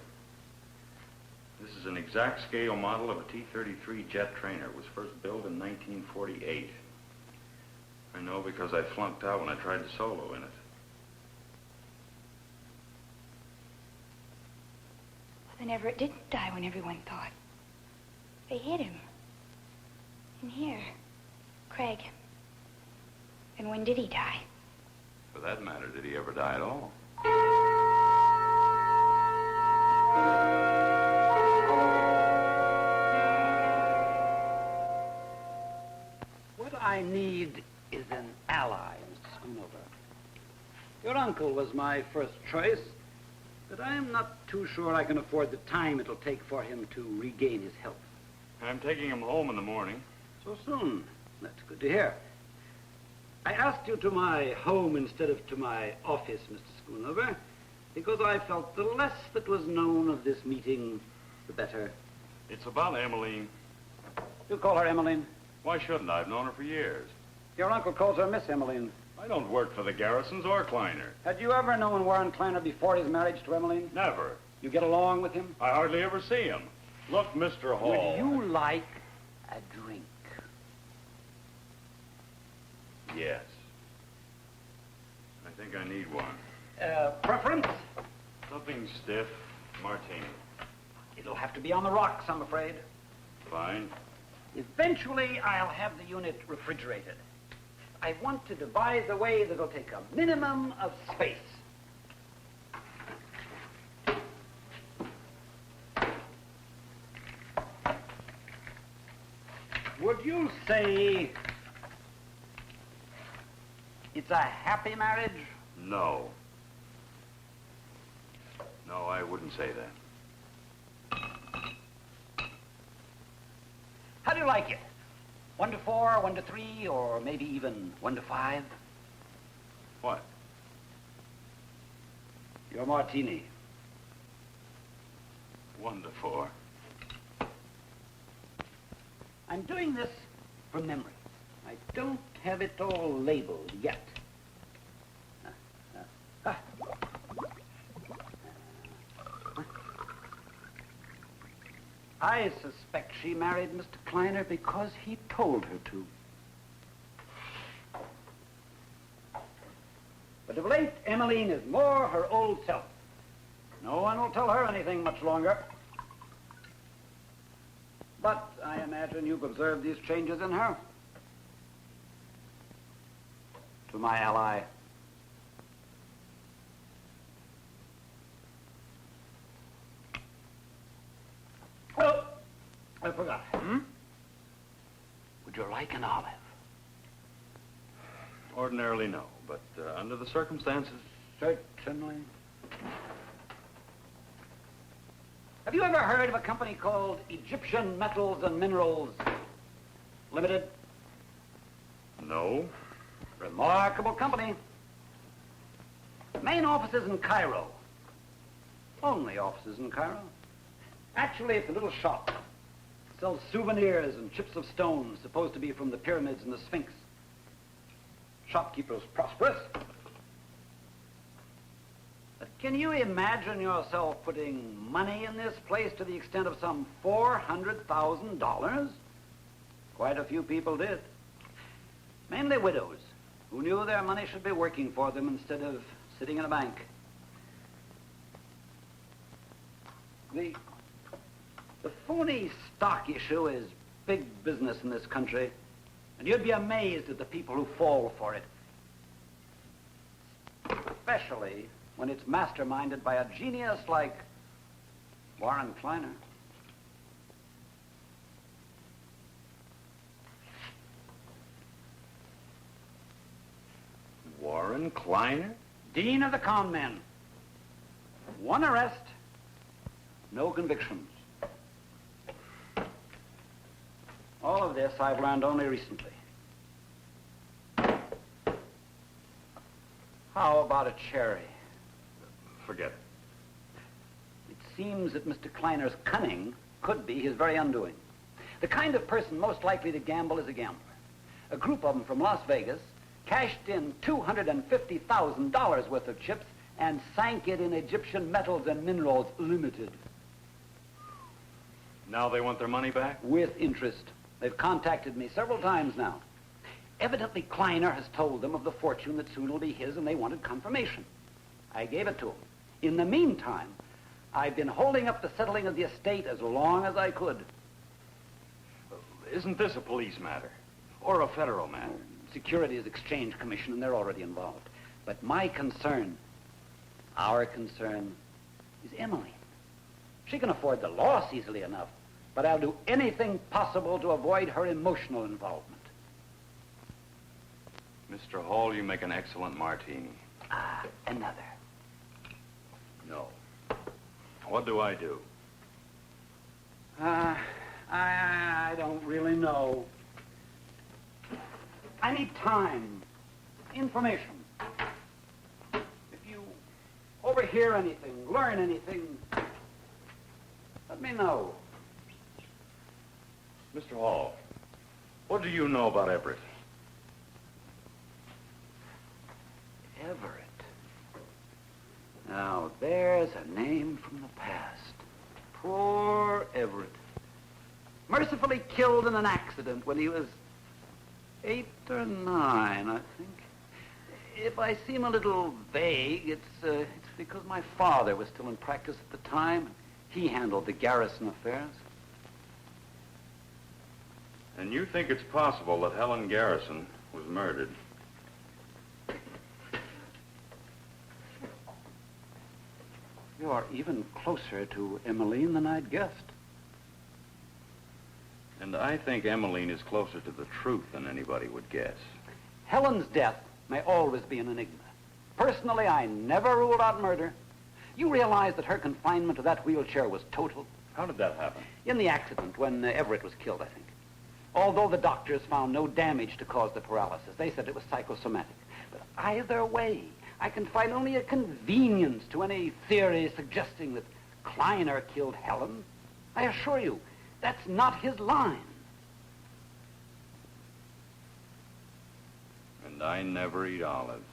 This is an exact scale model of a T-33 jet trainer. It was first built in 1948. I know because I flunked out when I tried to solo in it. Then Everett didn't die when everyone thought. They hid him. In here. Craig. And when did he die? For that matter, did he ever die at all? What I need is an ally, Mr. Schoonover. Your uncle was my first choice, but I am not too sure I can afford the time it'll take for him to regain his health. I'm taking him home in the morning. So soon? That's good to hear. I asked you to my home instead of to my office, Mr. Schoonover, because I felt the less that was known of this meeting, the better. It's about Emmeline. You call her Emmeline? Why shouldn't I? I've known her for years. Your uncle calls her Miss Emmeline. I don't work for the Garrisons or Kleiner. Had you ever known Warren Kleiner before his marriage to Emmeline? Never. You get along with him? I hardly ever see him. Look, Mr. Hall. Would you like a drink? Yes. I think I need one. Preference? Something stiff, martini. It'll have to be on the rocks, I'm afraid. Fine. Eventually, I'll have the unit refrigerated. I want to devise a way that'll take a minimum of space. Would you say it's a happy marriage? No. No, I wouldn't say that. How do you like it? 1 to 4, 1 to 3, or maybe even 1 to 5? What? Your martini. 1 to 4. I'm doing this from memory. I don't have it all labeled yet. I suspect she married Mr. Kleiner because he told her to. But of late, Emmeline is more her old self. No one will tell her anything much longer. But I imagine you've observed these changes in her. To my ally. Oh, I forgot. Would you like an olive? Ordinarily, no, but under the circumstances... Certainly. Have you ever heard of a company called Egyptian Metals and Minerals Limited? No. Remarkable company. Main offices in Cairo. Only offices in Cairo. Actually, it's a little shop. Sells souvenirs and chips of stone supposed to be from the pyramids and the Sphinx. Shopkeeper's prosperous. But can you imagine yourself putting money in this place to the extent of some $400,000? Quite a few people did. Mainly widows who knew their money should be working for them instead of sitting in a bank. The phony stock issue is big business in this country, and you'd be amazed at the people who fall for it. Especially when it's masterminded by a genius like Warren Kleiner. Warren Kleiner? Dean of the con men. One arrest, no convictions. All of this I've learned only recently. How about a cherry? Forget it. It seems that Mr. Kleiner's cunning could be his very undoing. The kind of person most likely to gamble is a gambler. A group of them from Las Vegas cashed in $250,000 worth of chips and sank it in Egyptian Metals and Minerals Limited. Now they want their money back? With interest. They've contacted me several times now. Evidently, Kleiner has told them of the fortune that soon will be his, and they wanted confirmation. I gave it to them. In the meantime, I've been holding up the settling of the estate as long as I could. Isn't this a police matter? Or a federal matter? Securities Exchange Commission, and they're already involved. But my concern, our concern, is Emmeline. She can afford the loss easily enough, but I'll do anything possible to avoid her emotional involvement. Mr. Hall, you make an excellent martini. Another. No. What do I do? I don't really know. I need time, information. If you overhear anything, learn anything, let me know. Mr. Hall, what do you know about Everett? Everett. Now, there's a name from the past. Poor Everett. Mercifully killed in an accident when he was 8 or 9, I think. If I seem a little vague, it's because my father was still in practice at the time. He handled the Garrison affairs. And you think it's possible that Helen Garrison was murdered? You are even closer to Emmeline than I'd guessed. And I think Emmeline is closer to the truth than anybody would guess. Helen's death may always be an enigma. Personally, I never ruled out murder. You realize that her confinement to that wheelchair was total? How did that happen? In the accident, when Everett was killed, I think. Although the doctors found no damage to cause the paralysis, they said it was psychosomatic. But either way, I can find only a convenience to any theory suggesting that Kleiner killed Helen. I assure you, that's not his line. And I never eat olives.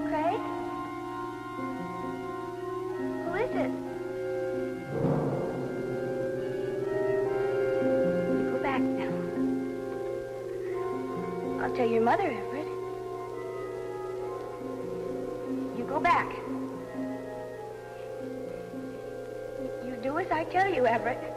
Craig? Who is it? You go back now. I'll tell your mother, Everett. You go back. You do as I tell you, Everett.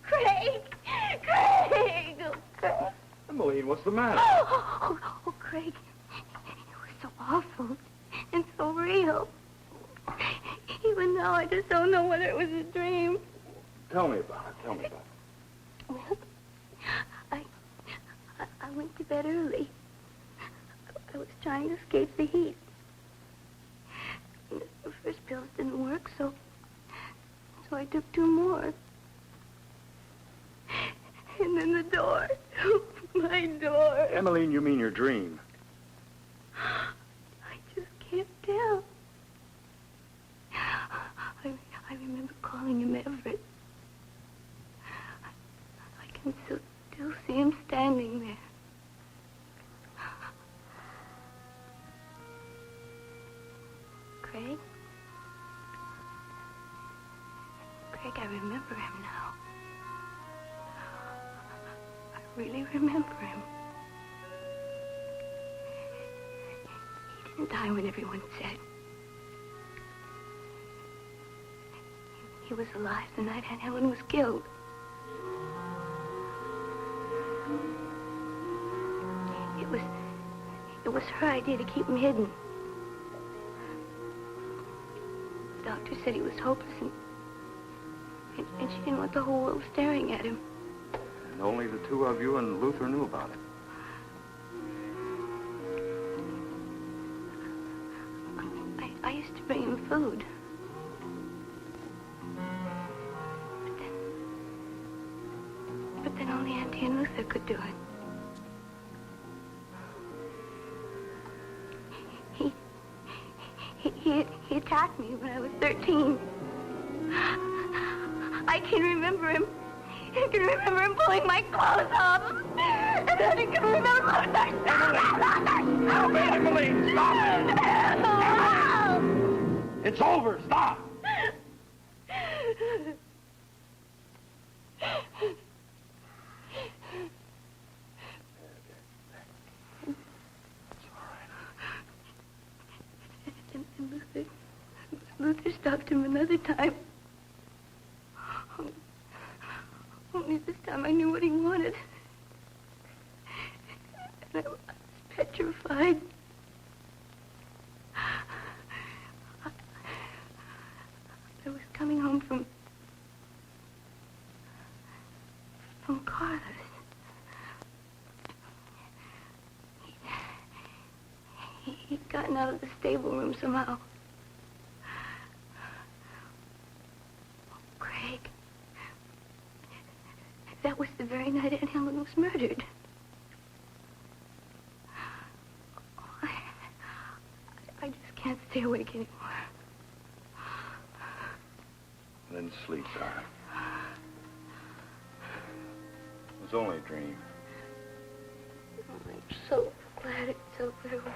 Craig! Craig! Oh, Craig. Emmeline, what's the matter? Oh, Craig. It was so awful and so real. Even now, I just don't know whether it was a dream. Tell me about it. Tell me about it. Well, I went to bed early. I was trying to escape the heat. The first pills didn't work, so I took 2 more. And then the door. My door. Emmeline, you mean your dream. I just can't tell. I remember calling him Everett. I can still see him standing there. Craig? Craig, I remember him now. I really remember him. He didn't die when everyone said. He was alive the night Aunt Helen was killed. It was her idea to keep him hidden. The doctor said he was hopeless, and she didn't want the whole world staring at him. And only the 2 of you and Luther knew about it. I used to bring him food. But then only Auntie and Luther could do it. He attacked me when I was 13. I can remember him. I can remember him pulling my clothes off. And then I can remember... Emmeline, stop it! It's over. Stop! And Luther stopped him another time. Only this time I knew what he wanted. And I was petrified. I was coming home from Carlos. He'd gotten out of the stable room somehow. that was the very night Aunt Helen was murdered. Oh, I just can't stay awake anymore. Then sleep, darling. It was only a dream. Oh, I'm so glad it's over with.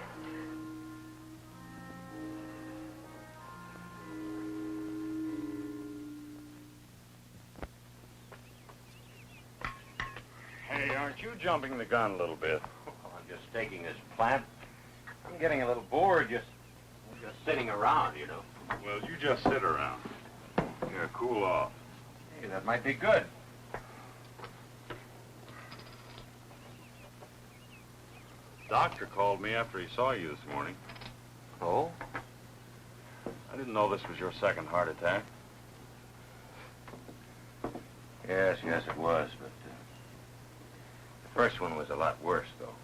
Hey, aren't you jumping the gun a little bit? Well, I'm just taking this plant. I'm getting a little bored just sitting around, you know. Well, you just sit around. Yeah, cool off. Hey, that might be good. Doctor called me after he saw you this morning. Oh? I didn't know this was your second heart attack. Yes, it was, but the first one was a lot worse, though.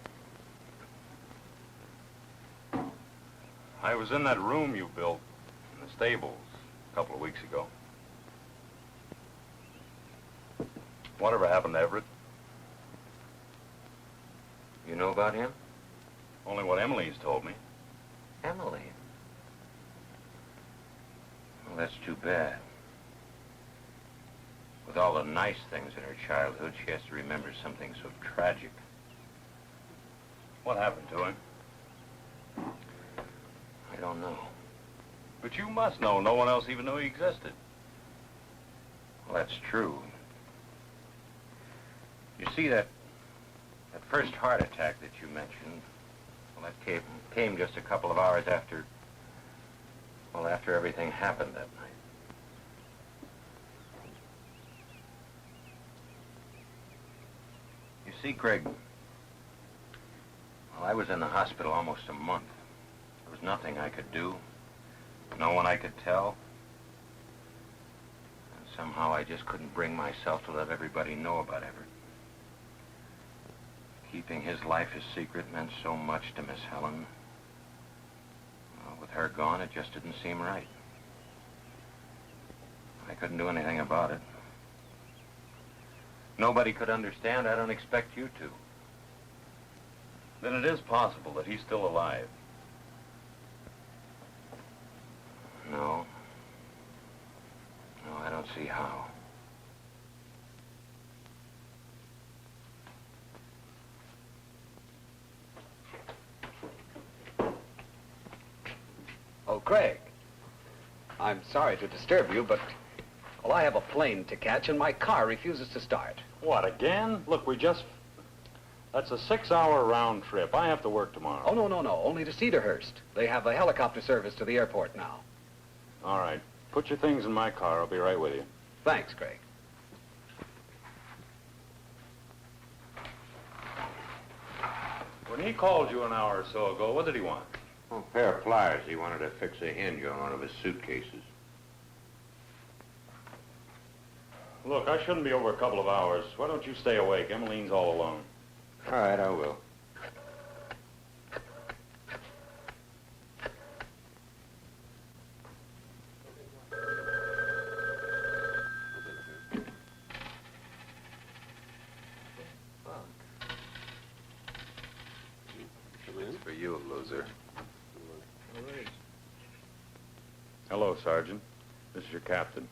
I was in that room you built in the stables a couple of weeks ago. Whatever happened to Everett? You know about him? Only what Emily's told me. Emily? Well, that's too bad. With all the nice things in her childhood, she has to remember something so tragic. What happened to him? I don't know. But you must know. No one else even knew he existed. Well, that's true. You see, that first heart attack that you mentioned, well, that came just a couple of hours after everything happened that night. You see, Craig, well, I was in the hospital almost a month. There was nothing I could do, no one I could tell. And somehow I just couldn't bring myself to let everybody know about Everett. Keeping his life a secret meant so much to Miss Helen. Well, with her gone, it just didn't seem right. I couldn't do anything about it. Nobody could understand. I don't expect you to. Then it is possible that he's still alive. No. No, I don't see how. Oh, Craig. I'm sorry to disturb you, but, well, I have a plane to catch and my car refuses to start. What, again? Look, that's a 6-hour round trip. I have to work tomorrow. Oh, no. Only to Cedarhurst. They have a helicopter service to the airport now. All right. Put your things in my car. I'll be right with you. Thanks, Craig. When he called you an hour or so ago, what did he want? Oh, a pair of pliers. He wanted to fix a hinge on one of his suitcases. Look, I shouldn't be over a couple of hours. Why don't you stay awake? Emmeline's all alone. All right, I will. It's for you, loser. Hello, Sergeant. This is your captain.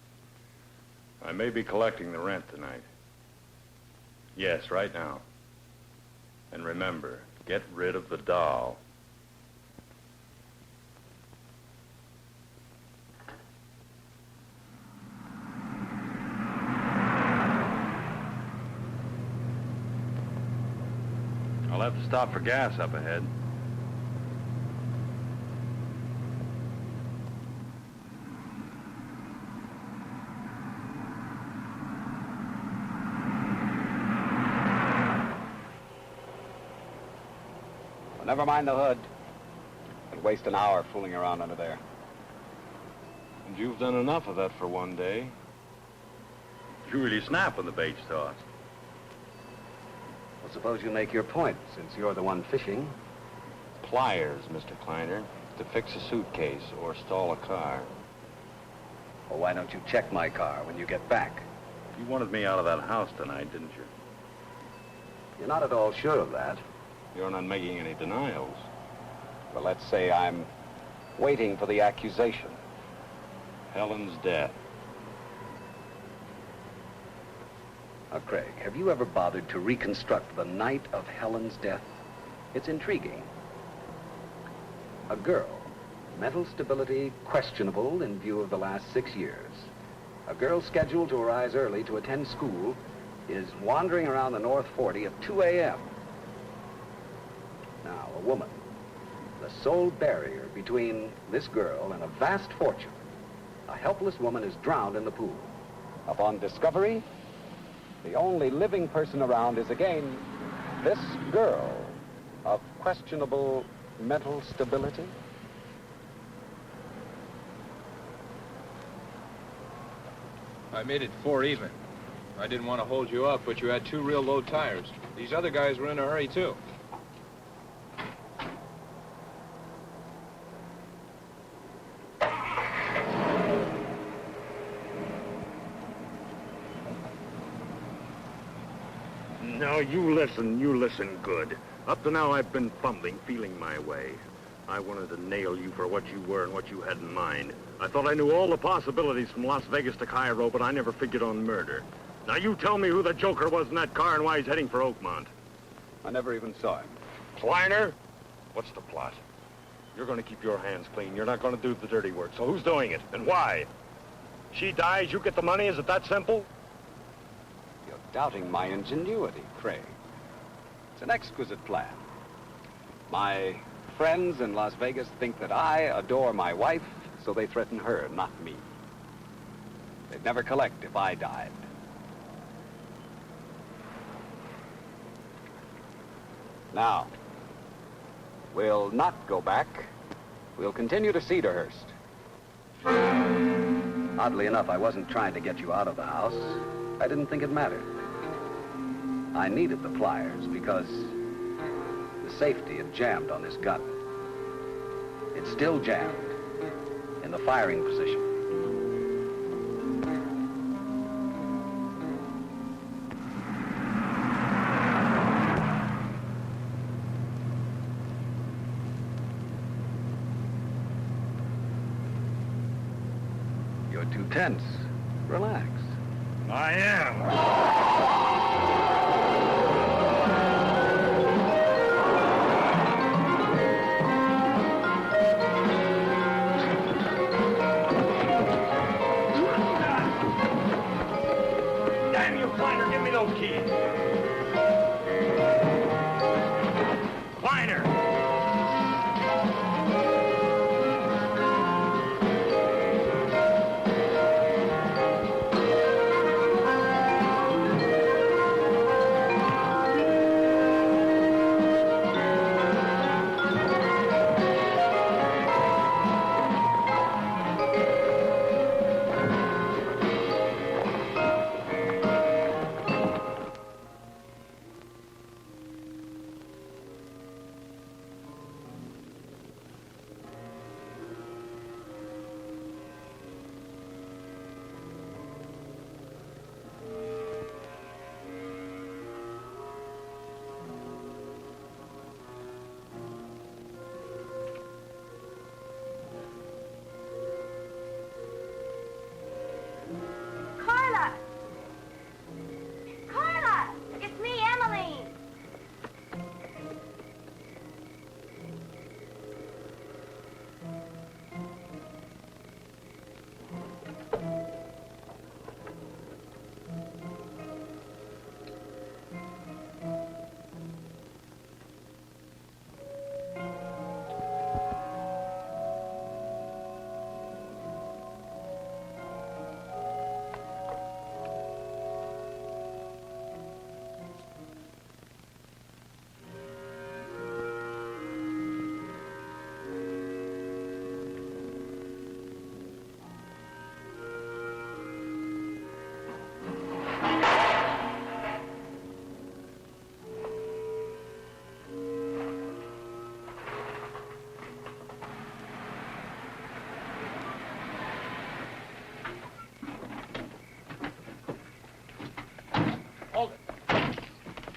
I may be collecting the rent tonight. Yes, right now. And remember, get rid of the doll. I'll have to stop for gas up ahead. Well, never mind the hood. I'd waste an hour fooling around under there. And you've done enough of that for one day. You really snap when the bait's tossed. Well, suppose you make your point, since you're the one fishing. Pliers, Mr. Kleiner, to fix a suitcase or stall a car. Well, why don't you check my car when you get back? You wanted me out of that house tonight, didn't you? You're not at all sure of that. You're not making any denials. Well, let's say I'm waiting for the accusation. Helen's death. Now, Craig, have you ever bothered to reconstruct the night of Helen's death? It's intriguing. A girl, mental stability questionable in view of the last 6 years. A girl scheduled to arise early to attend school is wandering around the North 40 at 2 a.m. Now, a woman, the sole barrier between this girl and a vast fortune. A helpless woman is drowned in the pool. Upon discovery, the only living person around is again this girl of questionable mental stability. I made it 4 even. I didn't want to hold you up, but you had 2 real low tires. These other guys were in a hurry, too. Now, you listen good. Up to now, I've been fumbling, feeling my way. I wanted to nail you for what you were and what you had in mind. I thought I knew all the possibilities from Las Vegas to Cairo, but I never figured on murder. Now, you tell me who the joker was in that car and why he's heading for Oakmont. I never even saw him. Kleiner? What's the plot? You're going to keep your hands clean. You're not going to do the dirty work. So who's doing it and why? She dies, you get the money? Is it that simple? You're doubting my ingenuity, Craig. It's an exquisite plan. My friends in Las Vegas think that I adore my wife, so they threaten her, not me. They'd never collect if I died. Now, we'll not go back. We'll continue to Cedarhurst. Oddly enough, I wasn't trying to get you out of the house. I didn't think it mattered. I needed the pliers because the safety had jammed on this gun. It's still jammed in the firing position. You're too tense. Relax. I am. Damn you, Kleiner, give me those keys. Kleiner!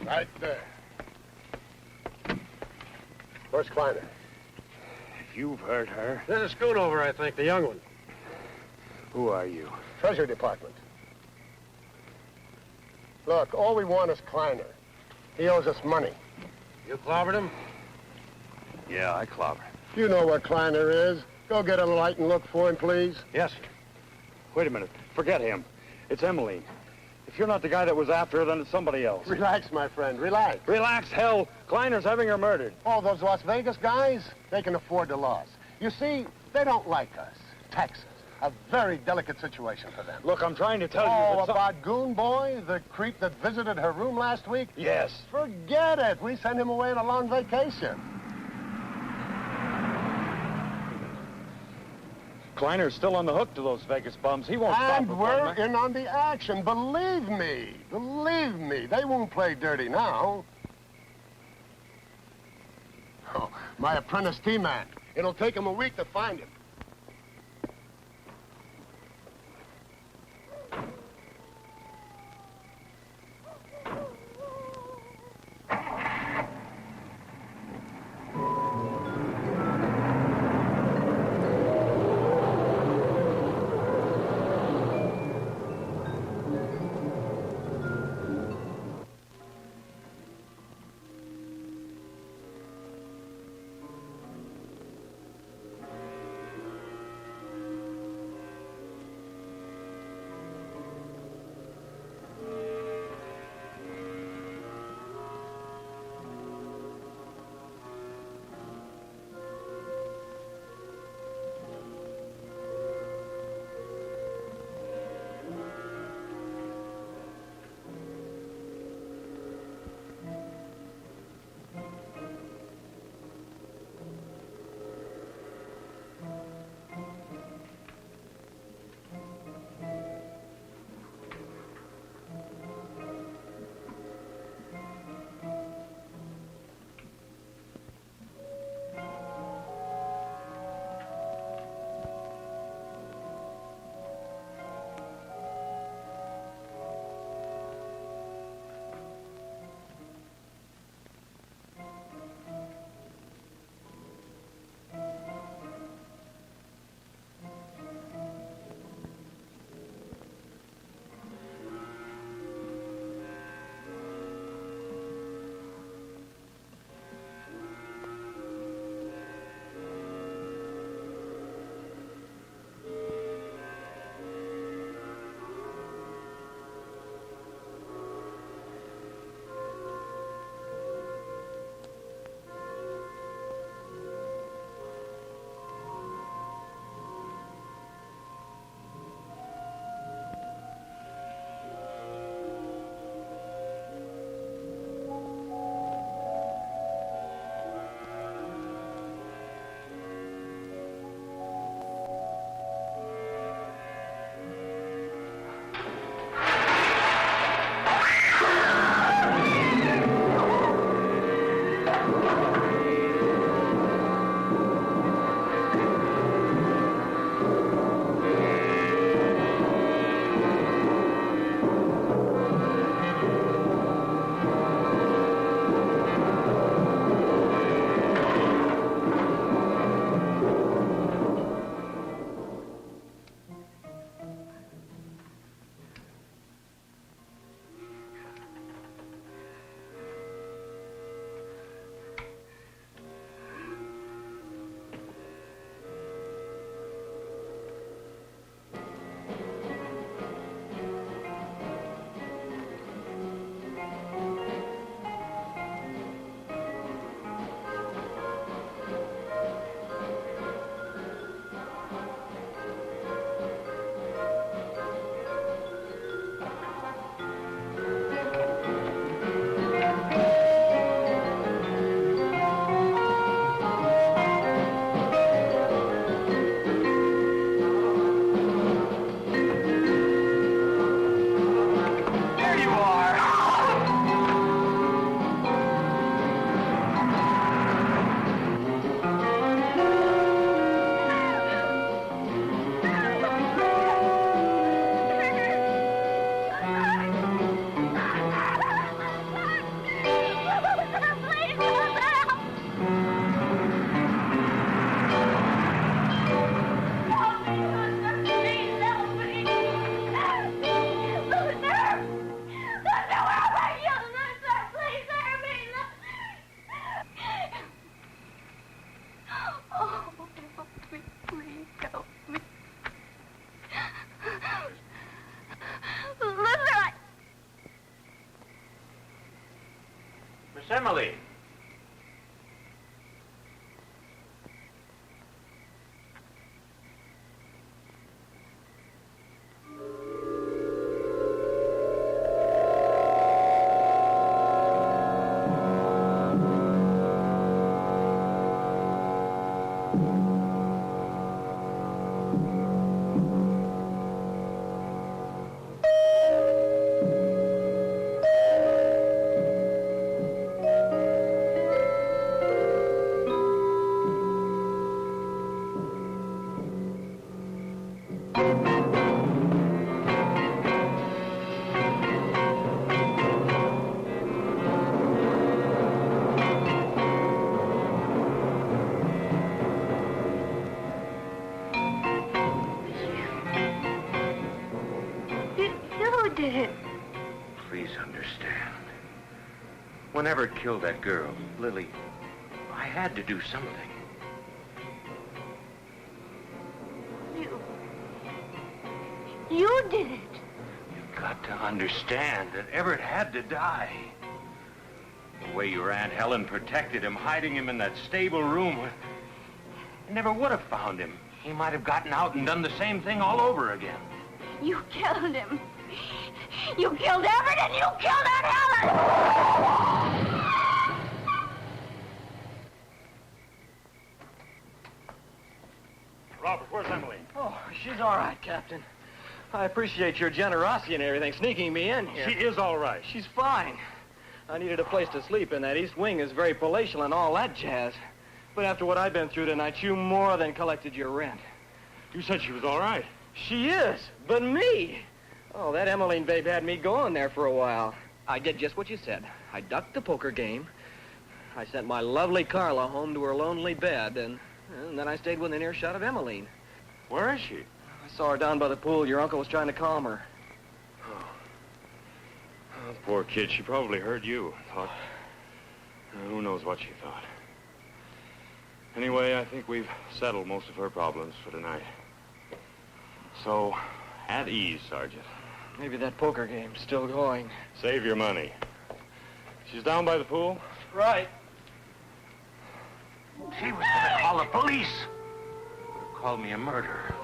Right there. Where's Kleiner? If you've heard her... This is Schoonover, I think, the young one. Who are you? Treasury Department. Look, all we want is Kleiner. He owes us money. You clobbered him? Yeah, I clobbered. You know where Kleiner is. Go get a light and look for him, please. Yes, sir. Wait a minute. Forget him. It's Emmeline. If you're not the guy that was after her, then it's somebody else. Relax, my friend, relax. Relax, hell. Kleiner's having her murdered. Oh, those Las Vegas guys? They can afford the loss. You see, they don't like us. Texas. A very delicate situation for them. Look, I'm trying to tell you Oh, that about Goon Boy, the creep that visited her room last week? Yes. Forget it. We sent him away on a long vacation. Kleiner's still on the hook to those Vegas bums. He won't stop. And we're in on the action. Believe me. Believe me. They won't play dirty now. Oh, my apprentice T-Man. It'll take him a week to find him. Miss Emily. You did it. Please understand. Whenever it killed that girl, Lily, I had to do something. You did it. You've got to understand that Everett had to die. The way your Aunt Helen protected him, hiding him in that stable room, I never would have found him. He might have gotten out and done the same thing all over again. You killed him. You killed Everett and you killed Aunt Helen! Robert, where's Emily? Oh, she's all right, Captain. I appreciate your generosity and everything, sneaking me in here. She is all right. She's fine. I needed a place to sleep, and that east wing is very palatial and all that jazz. But after what I've been through tonight, you more than collected your rent. You said she was all right. She is, but me. Oh, that Emmeline babe had me going there for a while. I did just what you said. I ducked the poker game. I sent my lovely Carla home to her lonely bed, and then I stayed within earshot of Emmeline. Where is she? I saw her down by the pool. Your uncle was trying to calm her. Oh, poor kid. She probably heard you. Thought. Who knows what she thought. Anyway, I think we've settled most of her problems for tonight. So, at ease, Sergeant. Maybe that poker game's still going. Save your money. She's down by the pool? Right. She was going to call the police. Called me a murderer.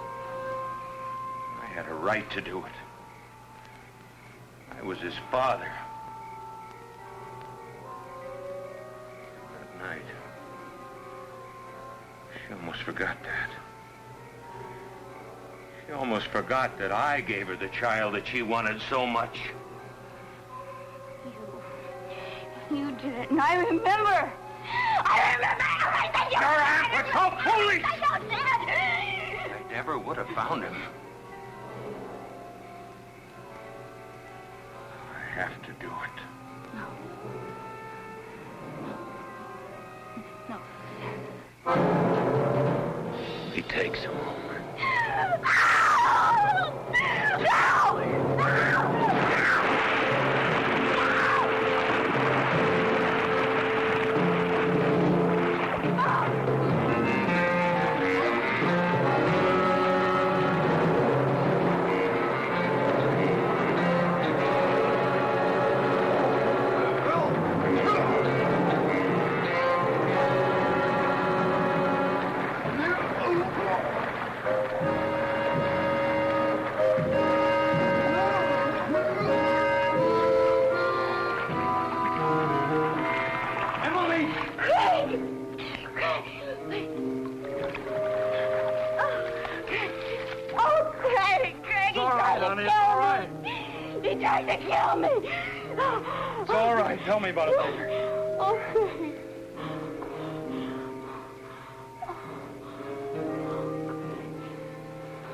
I had a right to do it. I was his father. That night, she almost forgot that. She almost forgot that I gave her the child that she wanted so much. You did it, and I remember. I remember everything you Your aunt would call police! I know that. I never would have found him. I have to do it. No. He takes him home. He tried to kill me. It's all right. Tell me about it later. Okay.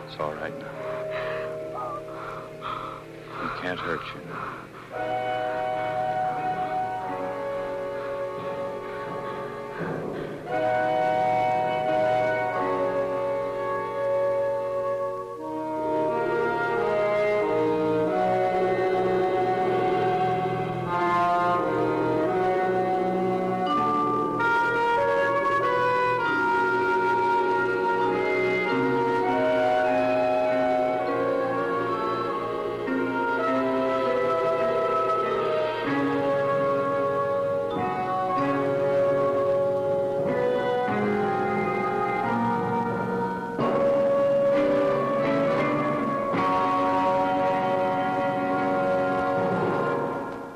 It's all right now. He can't hurt you now.